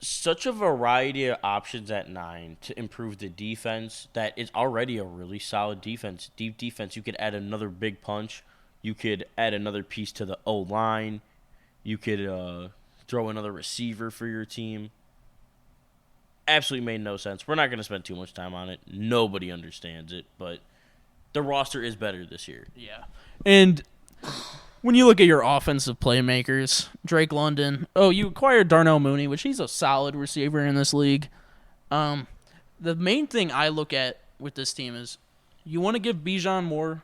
such a variety of options at 9 to improve the defense that is already a really solid defense. Deep defense. You could add another big punch. You could add another piece to the O-line. You could throw another receiver for your team. Absolutely made no sense. We're not going to spend too much time on it. Nobody understands it, but the roster is better this year. Yeah. And when you look at your offensive playmakers, Drake London, you acquired Darnell Mooney, which he's a solid receiver in this league. The main thing I look at with this team is you want to give Bijan more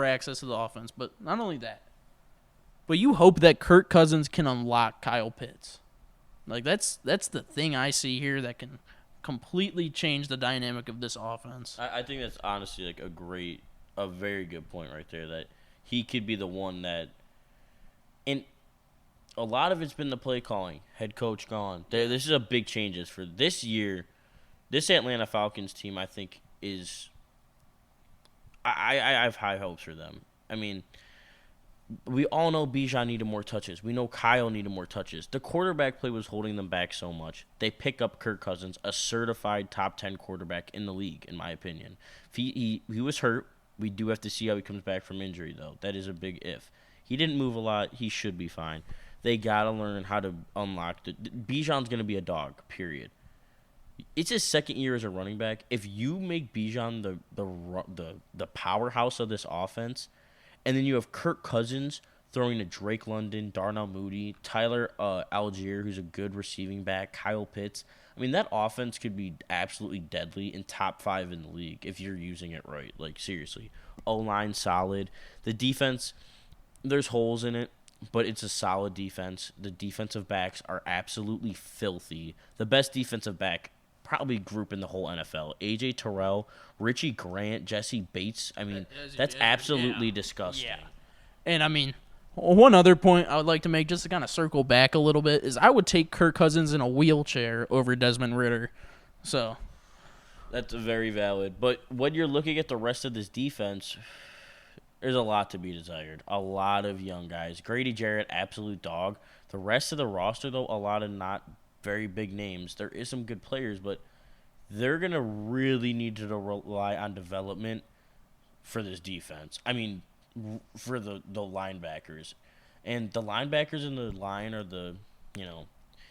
access to the offense, but not only that, but you hope that Kirk Cousins can unlock Kyle Pitts. Like, that's the thing I see here that can completely change the dynamic of this offense. I think that's honestly like a very good point right there, that he could be the one that, and a lot of it's been the play calling, head coach gone. This is a big changes for this year. This Atlanta Falcons team, I think, is I have high hopes for them. I mean, we all know Bijan needed more touches. We know Kyle needed more touches. The quarterback play was holding them back so much. They pick up Kirk Cousins, a certified top 10 quarterback in the league, in my opinion. If he was hurt. We do have to see how he comes back from injury, though. That is a big if. He didn't move a lot. He should be fine. They got to learn how to unlock the. Bijan's going to be a dog, period. It's his second year as a running back. If you make Bijan the powerhouse of this offense, and then you have Kirk Cousins throwing to Drake London, Darnell Mooney, Tyler Algier, who's a good receiving back, Kyle Pitts. I mean, that offense could be absolutely deadly and top 5 in the league if you're using it right. Like, seriously. O-line solid. The defense, there's holes in it, but it's a solid defense. The defensive backs are absolutely filthy. The best defensive back probably group in the whole NFL. A.J. Terrell, Richie Grant, Jesse Bates. I mean, that's absolutely disgusting. Yeah. And, I mean, one other point I would like to make, just to kind of circle back a little bit, is I would take Kirk Cousins in a wheelchair over Desmond Ridder. So that's very valid. But when you're looking at the rest of this defense, there's a lot to be desired. A lot of young guys. Grady Jarrett, absolute dog. The rest of the roster, though, a lot of not very big names. There is some good players, but they're going to really need to rely on development for this defense. I mean, for the linebackers. And the linebackers in the line are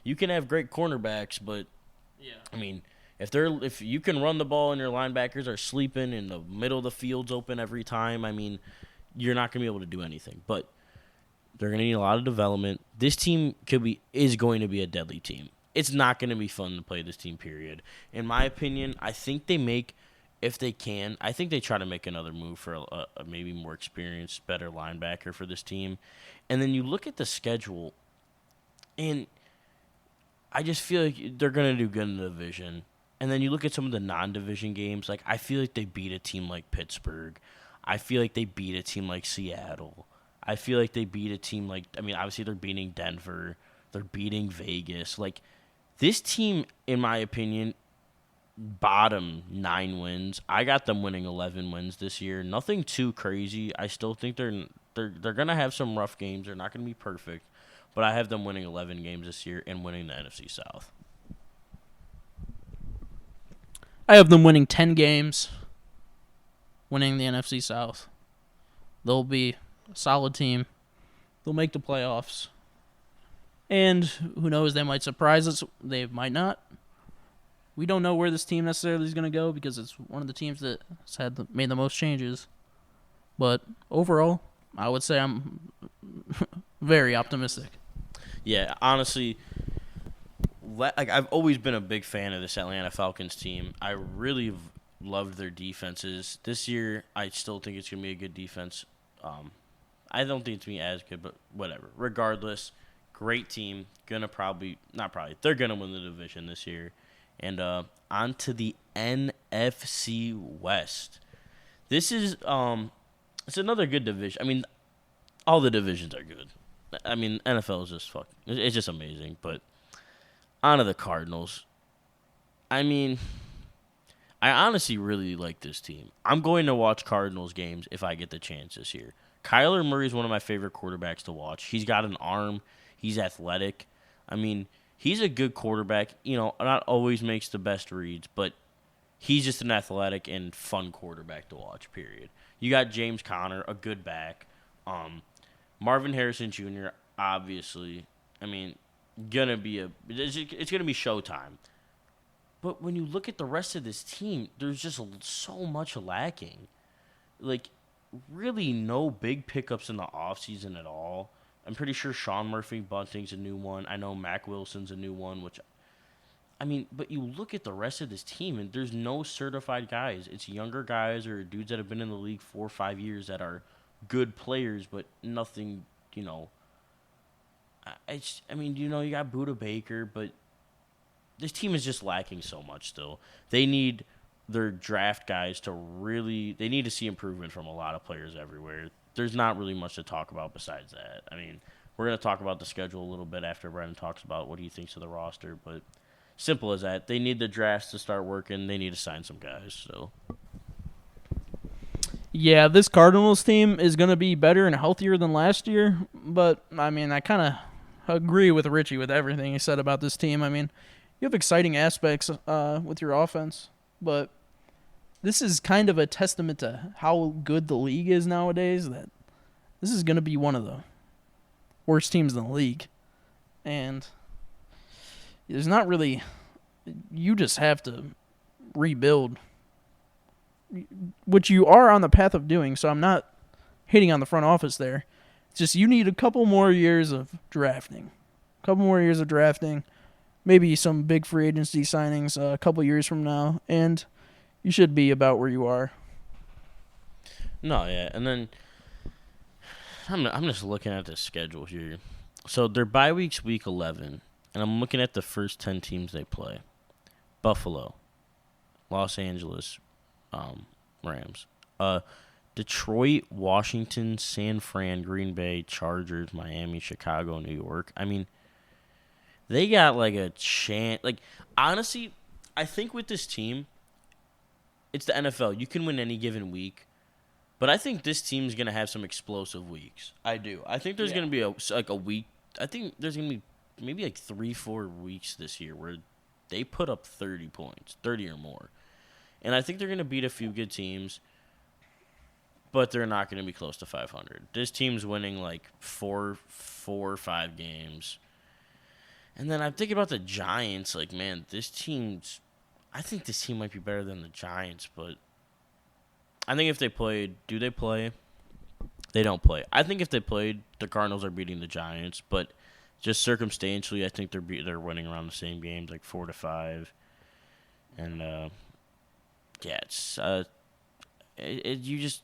you can have great cornerbacks, but I mean, if you can run the ball and your linebackers are sleeping and the middle of the field's open every time, I mean, you're not going to be able to do anything. But they're going to need a lot of development. This team is going to be a deadly team. It's not going to be fun to play this team, period. In my opinion, I think they make, if they can, I think they try to make another move for a maybe more experienced, better linebacker for this team. And then you look at the schedule, and I just feel like they're going to do good in the division. And then you look at some of the non-division games, like I feel like they beat a team like Pittsburgh. I feel like they beat a team like Seattle. I feel like they beat a team like, I mean, obviously they're beating Denver. They're beating Vegas. Like, this team, in my opinion, bottom 9 wins. I got them winning 11 wins this year. Nothing too crazy. I still think they're going to have some rough games. They're not going to be perfect. But I have them winning 11 games this year and winning the NFC South. I have them winning 10 games, winning the NFC South. They'll be a solid team. They'll make the playoffs. And who knows, they might surprise us. They might not. We don't know where this team necessarily is going to go because it's one of the teams that's made the most changes. But overall, I would say I'm very optimistic. Yeah, honestly, like I've always been a big fan of this Atlanta Falcons team. I really loved their defenses. This year, I still think it's going to be a good defense. I don't think it's going to be as good, but whatever. Regardless, great team. They're going to win the division this year. And on to the NFC West. This is it's another good division. I mean, all the divisions are good. I mean, NFL is just it's just amazing. But on to the Cardinals. I mean, I honestly really like this team. I'm going to watch Cardinals games if I get the chance this year. Kyler Murray is one of my favorite quarterbacks to watch. He's got an arm. He's athletic. I mean, he's a good quarterback. Not always makes the best reads, but he's just an athletic and fun quarterback to watch, period. You got James Conner, a good back. Marvin Harrison Jr., obviously. I mean, it's going to be showtime. But when you look at the rest of this team, there's just so much lacking. Like, really no big pickups in the offseason at all. I'm pretty sure Sean Murphy-Bunting's a new one. I know Mac Wilson's a new one, but you look at the rest of this team, and there's no certified guys. It's younger guys or dudes that have been in the league 4 or 5 years that are good players, but nothing, you got Budda Baker, but this team is just lacking so much still. They need their draft guys they need to see improvement from a lot of players everywhere. There's not really much to talk about besides that. I mean, we're going to talk about the schedule a little bit after Brendan talks about what he thinks of the roster, but simple as that. They need the drafts to start working. They need to sign some guys. So, Yeah, this Cardinals team is going to be better and healthier than last year, but I mean, I kind of agree with Richie with everything he said about this team. I mean, you have exciting aspects with your offense, but this is kind of a testament to how good the league is nowadays. That this is going to be one of the worst teams in the league, and there's not really. You just have to rebuild, which you are on the path of doing. So I'm not hitting on the front office there. It's just you need a couple more years of drafting, maybe some big free agency signings a couple years from now, and you should be about where you are. No, yeah, and then I'm just looking at the schedule here. So their bye week's week 11, and I'm looking at the first 10 teams they play. Buffalo, Los Angeles, Rams, Detroit, Washington, San Fran, Green Bay, Chargers, Miami, Chicago, New York. I mean, they got like a chance. Like, honestly, I think with this team, it's the NFL. You can win any given week. But I think this team's going to have some explosive weeks. I do. I think there's going to be a week. I think there's going to be maybe like 3-4 weeks this year where they put up 30 points, 30 or more. And I think they're going to beat a few good teams, but they're not going to be close to 500. This team's winning like four or 5 games. And then I'm thinking about the Giants. Like, man, I think this team might be better than the Giants, but I think if they played, do they play? They don't play. I think if they played, the Cardinals are beating the Giants, but just circumstantially, I think they're winning around the same games, like 4-5, and it's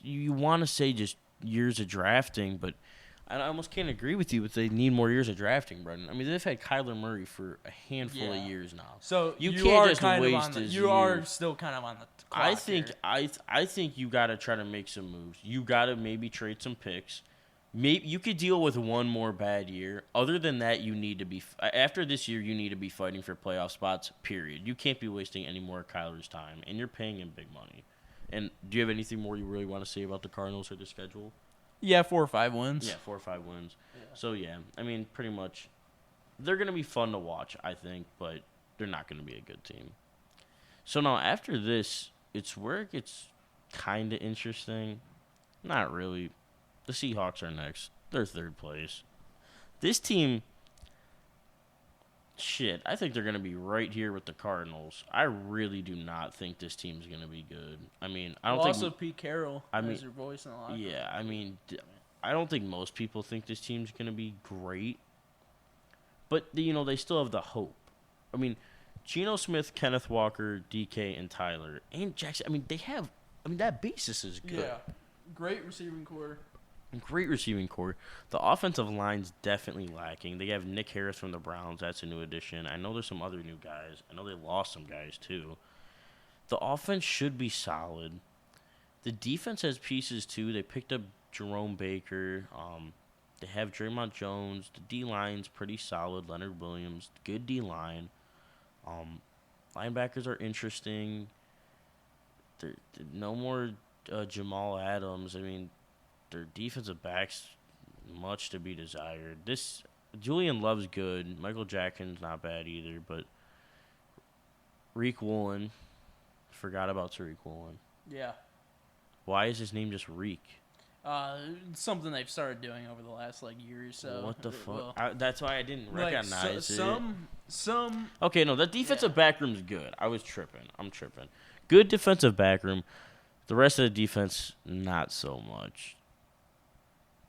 you want to say just years of drafting, but I almost can't agree with you if they need more years of drafting, Brendan. I mean, they've had Kyler Murray for a handful of years now, so you can't just kind waste of his You years. are still kind of on the clock I think you got to try to make some moves. You got to maybe trade some picks. Maybe you could deal with one more bad year. Other than that, you need to be after this year. You need to be fighting for playoff spots. Period. You can't be wasting any more of Kyler's time, and you're paying him big money. And do you have anything more you really want to say about the Cardinals or the schedule? Yeah, 4 or 5 wins. Yeah, 4 or 5 wins. Yeah. So yeah, I mean, pretty much, they're gonna be fun to watch, I think, but they're not gonna be a good team. So now after this, it's where it gets kind of interesting. Not really. The Seahawks are next. They're third place. This team, I think they're going to be right here with the Cardinals. I really do not think this team's going to be good. I mean, I don't think... Also, Pete Carroll has your voice in the locker room. Yeah, I mean, I don't think most people think this team's going to be great. But, they still have the hope. I mean, Geno Smith, Kenneth Walker, DK, and Tyler, and Jackson. I mean, that basis is good. Yeah, great receiving core. Great receiving core. The offensive line's definitely lacking. They have Nick Harris from the Browns. That's a new addition. I know there's some other new guys. I know they lost some guys, too. The offense should be solid. The defense has pieces, too. They picked up Jerome Baker. They have Draymond Jones. The D-line's pretty solid. Leonard Williams, good D-line. Linebackers are interesting. No more Jamal Adams. I mean, their defensive backs, much to be desired. Julian Love's good. Michael Jackson's not bad either, but Tariq Woolen, forgot about Tariq Woolen. Yeah. Why is his name just Reek? Something they've started doing over the last year or so. What the fuck? That's why I didn't recognize it. Some. Okay, no, the defensive back room's good. I'm tripping. Good defensive back room. The rest of the defense, not so much.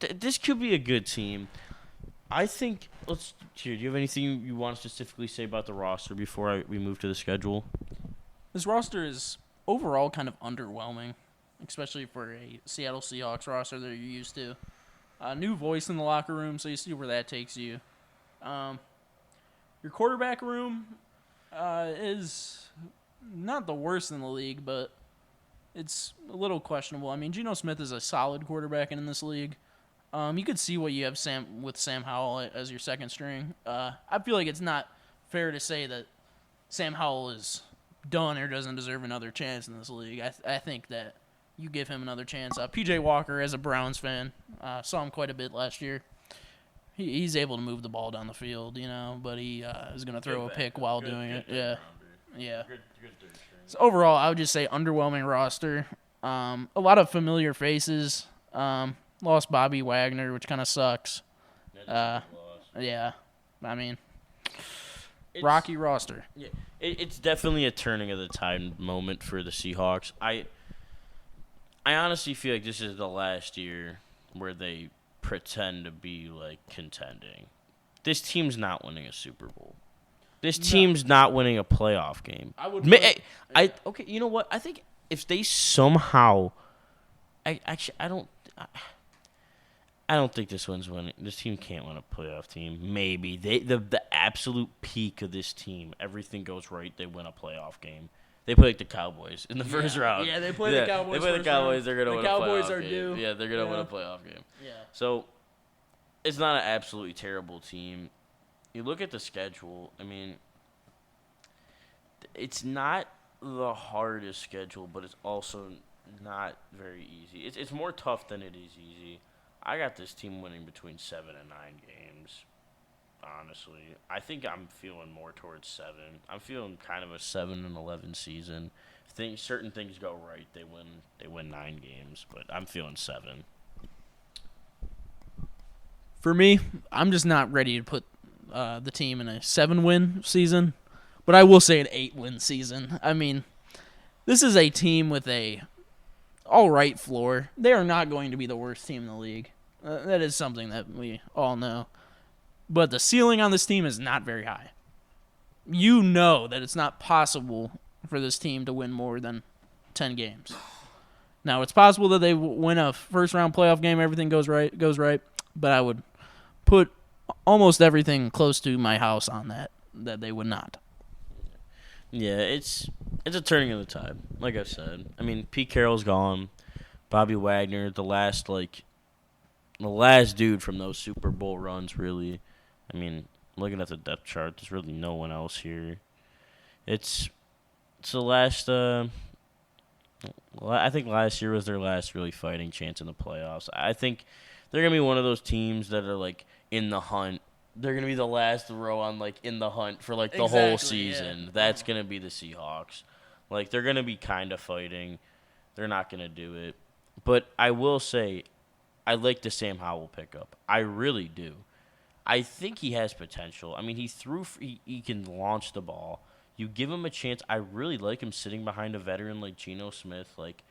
This could be a good team. I think. Do you have anything you want to specifically say about the roster before we move to the schedule? This roster is overall kind of underwhelming, especially for a Seattle Seahawks roster that you're used to. A new voice in the locker room, so you see where that takes you. Your quarterback room is not the worst in the league, but it's a little questionable. I mean, Geno Smith is a solid quarterback in this league. You could see what you have with Sam Howell as your second string. I feel like it's not fair to say that Sam Howell is done or doesn't deserve another chance in this league. I think that you give him another chance. P.J. Walker, as a Browns fan, saw him quite a bit last year. He's able to move the ball down the field, but he is going to throw a pick while doing it. Yeah. Yeah. Good third string. So overall, I would just say underwhelming roster. A lot of familiar faces. Lost Bobby Wagner, which kind of sucks. Yeah. I mean, rocky roster. Yeah, it's definitely a turning of the tide moment for the Seahawks. I honestly feel like this is the last year where they pretend to be like contending. This team's not winning a Super Bowl. This team's not winning a playoff game. Okay, you know what? I think if they somehow, I don't think this one's winning. This team can't win a playoff team. Maybe the absolute peak of this team, everything goes right. They win a playoff game. They play like the Cowboys in the first round. Yeah, they play the Cowboys. They play the Cowboys. They're gonna win a playoff game. The Cowboys are due. Yeah, they're gonna win a playoff game. Yeah. So it's not an absolutely terrible team. You look at the schedule. I mean, it's not the hardest schedule, but it's also not very easy. It's more tough than it is easy. I got this team winning between 7 and 9 games. Honestly, I think I'm feeling more towards 7. I'm feeling kind of a 7-11 season. If certain things go right, they win 9 games, but I'm feeling 7. For me, I'm just not ready to put the team in a 7-win season, but I will say an 8-win season. I mean, this is a team with a all right floor. They are not going to be the worst team in the league. That is something that we all know. But the ceiling on this team is not very high. You know that it's not possible for this team to win more than 10 games. Now, it's possible that they win a first-round playoff game, everything goes right, but I would put almost everything close to my house on that they would not. Yeah, it's a turning of the tide, like I said. I mean, Pete Carroll's gone. Bobby Wagner, the last dude from those Super Bowl runs, really. I mean, looking at the depth chart, there's really no one else here. It's the last. I think last year was their last really fighting chance in the playoffs. I think they're gonna be one of those teams that are like in the hunt. They're gonna be the last row on like in the hunt for like the whole season. Yeah. That's gonna be the Seahawks. Like they're gonna be kind of fighting. They're not gonna do it. But I will say, I like the Sam Howell pickup. I really do. I think he has potential. I mean, he can launch the ball. You give him a chance. I really like him sitting behind a veteran like Geno Smith. Like,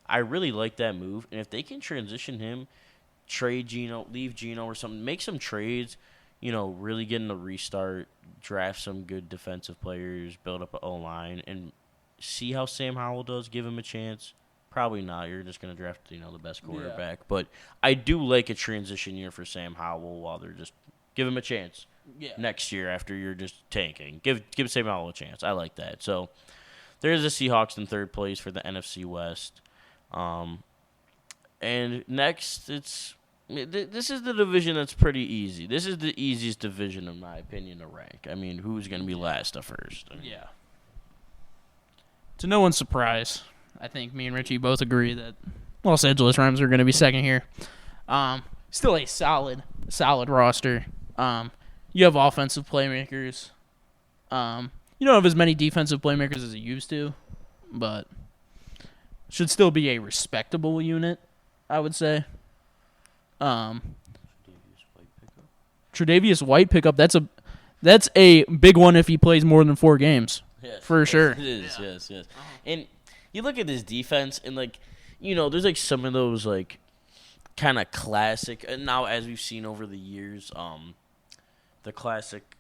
I really like that move. And if they can transition him, trade Geno, leave Geno or something, make some trades, really get in a restart, draft some good defensive players, build up an O-line, and see how Sam Howell does, give him a chance. Probably not. You're just going to draft, the best quarterback. Yeah. But I do like a transition year for Sam Howell while they're just give him a chance next year after you're just tanking. Give Sam Howell a chance. I like that. So there's the Seahawks in third place for the NFC West. And next, this is the division that's pretty easy. This is the easiest division, in my opinion, to rank. I mean, who's going to be last to first? Yeah. To no one's surprise, I think me and Richie both agree that Los Angeles Rams are going to be second here. Still a solid roster. You have offensive playmakers. You don't have as many defensive playmakers as you used to, but should still be a respectable unit, I would say. Tre'Davious White pickup. That's a big one if he plays more than 4 games. Yes, for sure. It is, yes. And you look at this defense, and there's some of those kind of classic. And now, as we've seen over the years, the classic,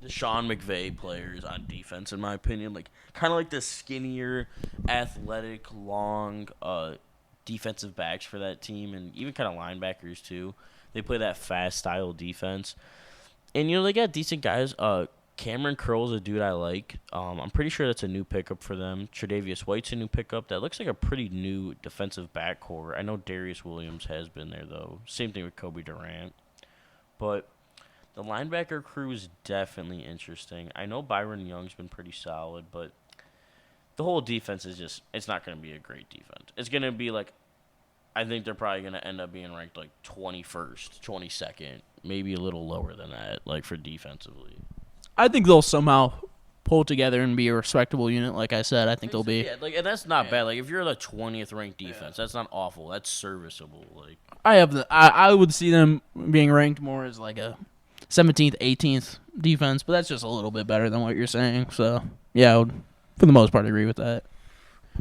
the Sean McVay players on defense, in my opinion, kind of like the skinnier, athletic, long defensive backs for that team, and even kind of linebackers too. They play that fast style defense, and they got decent guys. Cameron Curl's a dude I like. I'm pretty sure that's a new pickup for them. Tre'Davious White's a new pickup. That looks like a pretty new defensive backcourt. I know Darius Williams has been there, though. Same thing with Kobe Durant. But the linebacker crew is definitely interesting. I know Byron Young's been pretty solid, but the whole defense is just, it's not going to be a great defense. It's going to be like, I think they're probably going to end up being ranked like 21st, 22nd, maybe a little lower than that, like for defensively. I think they'll somehow pull together and be a respectable unit. Like I said, I think they'll be. Yeah, like, and that's not bad. Like, if you're the 20th ranked defense, that's not awful. That's serviceable. Like, I would see them being ranked more as like a 17th, 18th defense, but that's just a little bit better than what you're saying. So yeah, I would, for the most part, agree with that.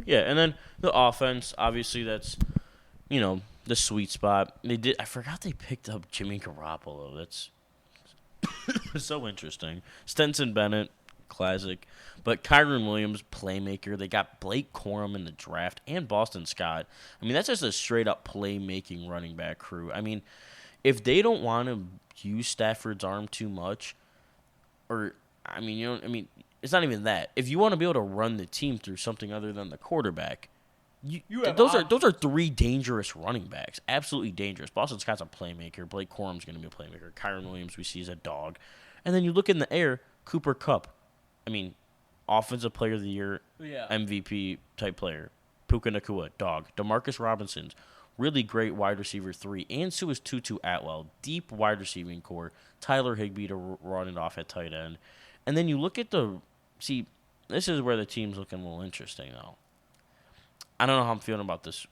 yeah, and then the offense, obviously, that's, the sweet spot. I forgot they picked up Jimmy Garoppolo. That's so interesting. Stetson Bennett, classic. But Kyron Williams, playmaker. They got Blake Corum in the draft and Boston Scott. I mean, that's just a straight-up playmaking running back crew. I mean, if they don't want to use Stafford's arm too much, it's not even that. If you want to be able to run the team through something other than the quarterback, those are three dangerous running backs. Absolutely dangerous. Boston Scott's a playmaker. Blake Corum's going to be a playmaker. Kyron Williams we see as a dog. And then you look in the air, Cooper Kupp. I mean, Offensive Player of the Year, MVP type player. Puka Nacua, dog. DeMarcus Robinson's really great wide receiver 3. And so is Tutu Atwell. Deep wide receiving core. Tyler Higbee to run it off at tight end. And then you look at see, this is where the team's looking a little interesting, though. I don't know how I'm feeling about this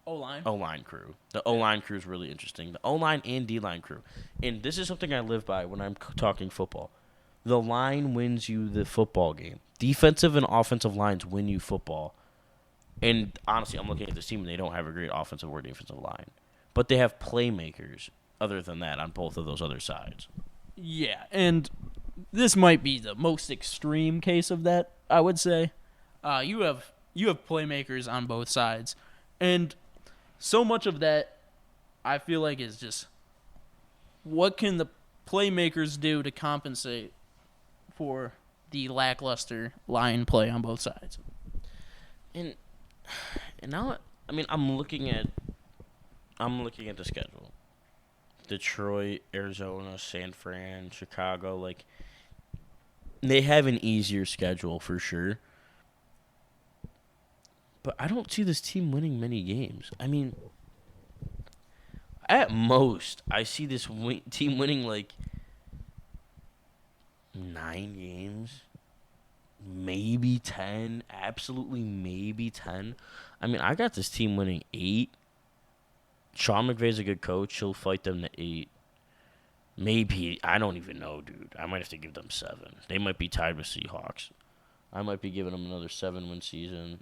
O-line crew. The O-line crew is really interesting. The O-line and D-line crew. And this is something I live by when I'm talking football. The line wins you the football game. Defensive and offensive lines win you football. And honestly, I'm looking at this team and they don't have a great offensive or defensive line. But they have playmakers other than that on both of those other sides. Yeah, and this might be the most extreme case of that, I would say. You have playmakers on both sides. And so much of that, I feel like, is just what can the playmakers do to compensate for the lackluster line play on both sides? And now, I mean, I'm looking at the schedule. Detroit, Arizona, San Fran, Chicago, like, they have an easier schedule for sure. But I don't see this team winning many games. I mean, at most, I see this team winning like 9 games, maybe 10, absolutely maybe 10. I mean, I got this team winning 8. Sean McVay's a good coach. He'll fight them to 8. Maybe, I don't even know, dude. I might have to give them 7. They might be tied with Seahawks. I might be giving them another 7-win season.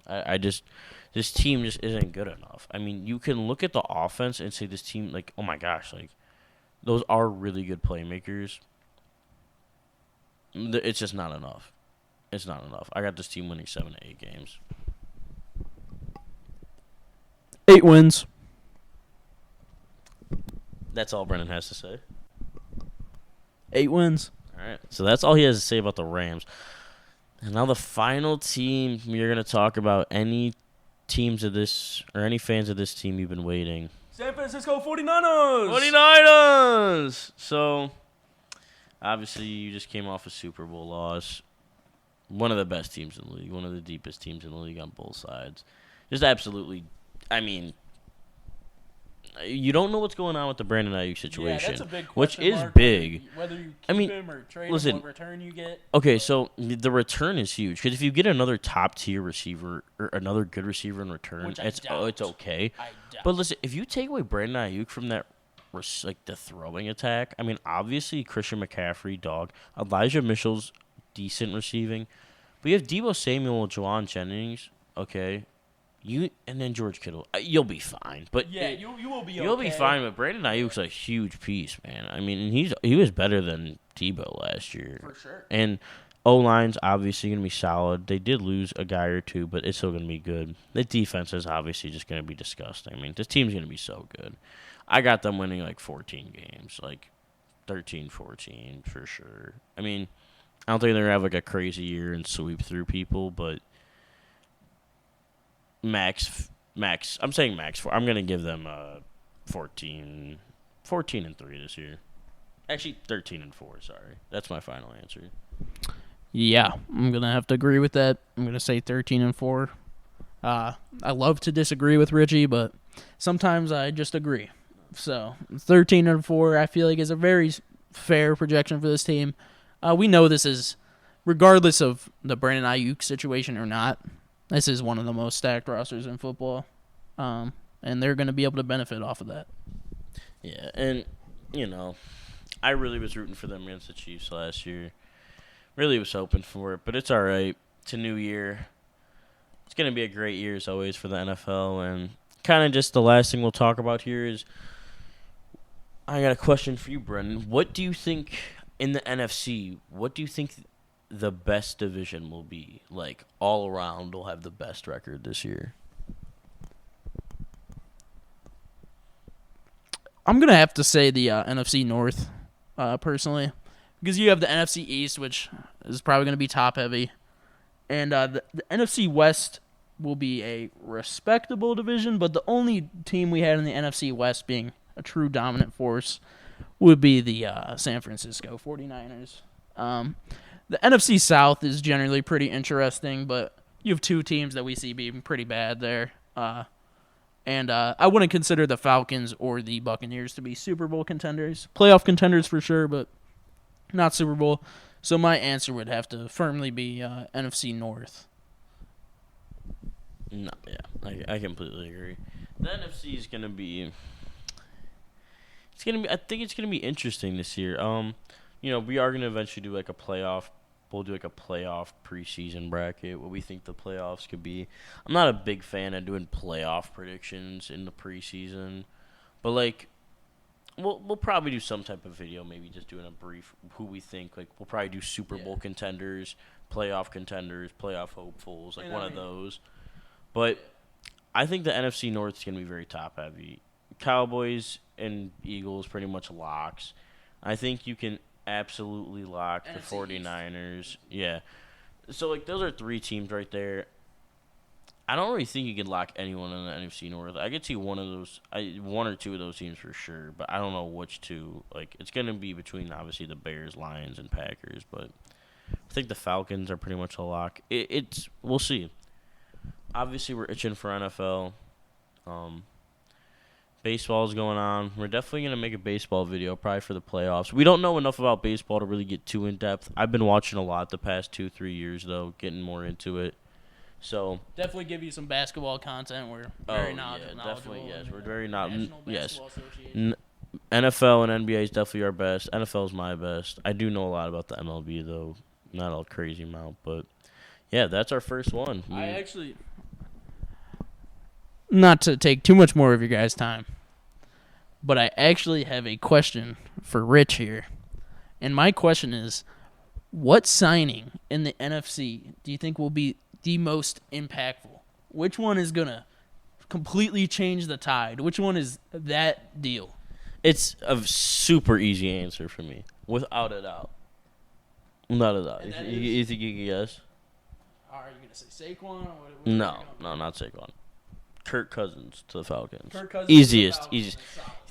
This team just isn't good enough. I mean, you can look at the offense and say this team, like, oh my gosh, like, those are really good playmakers. It's just not enough. It's not enough. I got this team winning 7 to 8 games. 8 wins. That's all Brennan has to say. 8 wins. All right. So that's all he has to say about the Rams. And now the final team you're going to talk about, any teams of this, or any fans of this team you've been waiting. San Francisco 49ers! 49ers! So, obviously, you just came off a Super Bowl loss. One of the best teams in the league. One of the deepest teams in the league on both sides. Just absolutely, I mean, you don't know what's going on with the Brandon Ayuk situation. Yeah, that's a big which question is mark, big. Whether you keep him or trade him, what return you get. Okay, so the return is huge. Because if you get another top-tier receiver or another good receiver in return, it's okay. I doubt. But listen, if you take away Brandon Ayuk from that, like the throwing attack, I mean, obviously Christian McCaffrey, dog. Elijah Mitchell's decent receiving. But you have Deebo Samuel, Juwan Jennings, okay. And then George Kittle. You'll be fine. But yeah, you will be okay. You'll be fine, but Brandon Ayuk's a huge piece, man. I mean, he was better than Deebo last year. For sure. And O-line's obviously going to be solid. They did lose a guy or two, but it's still going to be good. The defense is obviously just going to be disgusting. I mean, this team's going to be so good. I got them winning like 14 games, like 13, 14 for sure. I mean, I don't think they're going to have like a crazy year and sweep through people, but max. I'm saying max. I'm going to give them 14 and 3 this year. Actually, 13 and 4. Sorry, that's my final answer. Yeah, I'm gonna have to agree with that. I'm gonna say 13-4. I love to disagree with Richie, but sometimes I just agree. So 13-4, I feel like is a very fair projection for this team. We know this is, regardless of the Brandon Ayuk situation or not, this is one of the most stacked rosters in football, and they're going to be able to benefit off of that. Yeah, and I really was rooting for them against the Chiefs last year. Really was hoping for it, but it's all right. It's a new year. It's going to be a great year as always for the NFL, and kind of just the last thing we'll talk about here is I got a question for you, Brendan. What do you think in the NFC? What do you think the best division will be? Like all around, will have the best record this year. I'm gonna have to say the NFC North, personally, because you have the NFC East, which is probably gonna be top heavy, and the NFC West will be a respectable division, but the only team we had in the NFC West being a true dominant force would be the San Francisco 49ers. The NFC South is generally pretty interesting, but you have two teams that we see being pretty bad there. And I wouldn't consider the Falcons or the Buccaneers to be Super Bowl contenders. Playoff contenders for sure, but not Super Bowl. So my answer would have to firmly be NFC North. No, yeah, I completely agree. The NFC is gonna be. I think it's gonna be interesting this year. We are gonna eventually do like a playoff. We'll do like a playoff preseason bracket. What we think the playoffs could be. I'm not a big fan of doing playoff predictions in the preseason, but like, we'll probably do some type of video. Maybe just doing a brief who we think. Like we'll probably do Super Bowl contenders, playoff hopefuls, like one of those. But I think the NFC North is going to be very top-heavy. Cowboys and Eagles pretty much locks. I think you can absolutely lock the 49ers. Yeah. So, like, those are three teams right there. I don't really think you can lock anyone in the NFC North. I could see one or two of those teams for sure, but I don't know which two. Like, it's going to be between, obviously, the Bears, Lions, and Packers, but I think the Falcons are pretty much a lock. We'll see. Obviously, we're itching for NFL. Baseball's going on. We're definitely going to make a baseball video, probably for the playoffs. We don't know enough about baseball to really get too in-depth. I've been watching a lot the past 2-3 years, though, getting more into it. So definitely give you some basketball content. We're very knowledgeable. Definitely, yes. We're very knowledgeable. Yes. Association. NFL and NBA is definitely our best. NFL is my best. I do know a lot about the MLB, though. Not a crazy amount, but yeah, that's our first one. Not to take too much more of your guys' time, but I actually have a question for Rich here. And my question is, what signing in the NFC do you think will be the most impactful? Which one is going to completely change the tide? Which one is that deal? It's a super easy answer for me, without a doubt. Without a doubt. You think you can guess? Are you going to say Saquon? No, not Saquon. Kirk Cousins to the Falcons. Easiest.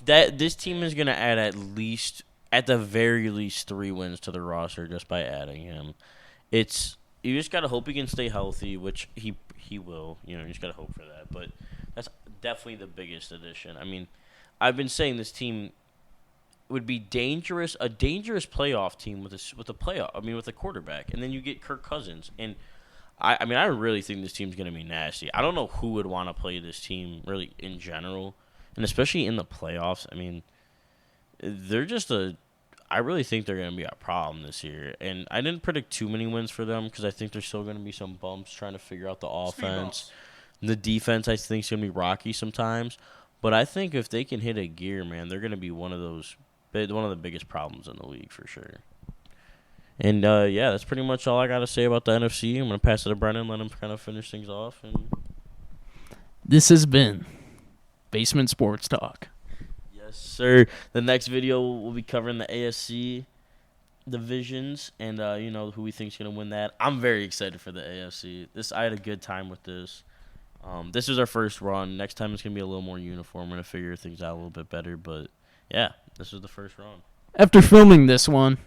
This team is going to add at the very least 3 wins to the roster just by adding him. You just got to hope he can stay healthy, which he will. You just got to hope for that. But that's definitely the biggest addition. I mean, I've been saying this team would be a dangerous playoff team with a quarterback, and then you get Kirk Cousins, and I really think this team's going to be nasty. I don't know who would want to play this team really in general, and especially in the playoffs. I mean, I really think they're going to be a problem this year, and I didn't predict too many wins for them because I think there's still going to be some bumps trying to figure out the offense. The defense, I think, is going to be rocky sometimes, but I think if they can hit a gear, man, they're going to be one of the biggest problems in the league for sure. And, that's pretty much all I got to say about the NFC. I'm going to pass it to Brennan, let him kind of finish things off. And this has been Basement Sports Talk. Yes, sir. The next video will be covering the AFC divisions and, who we think is going to win that. I'm very excited for the AFC. I had a good time with this. This is our first run. Next time it's going to be a little more uniform. We're going to figure things out a little bit better. But, yeah, this is the first run. After filming this one,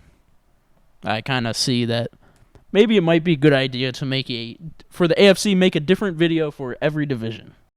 I kind of see that maybe it might be a good idea to for the AFC, make a different video for every division.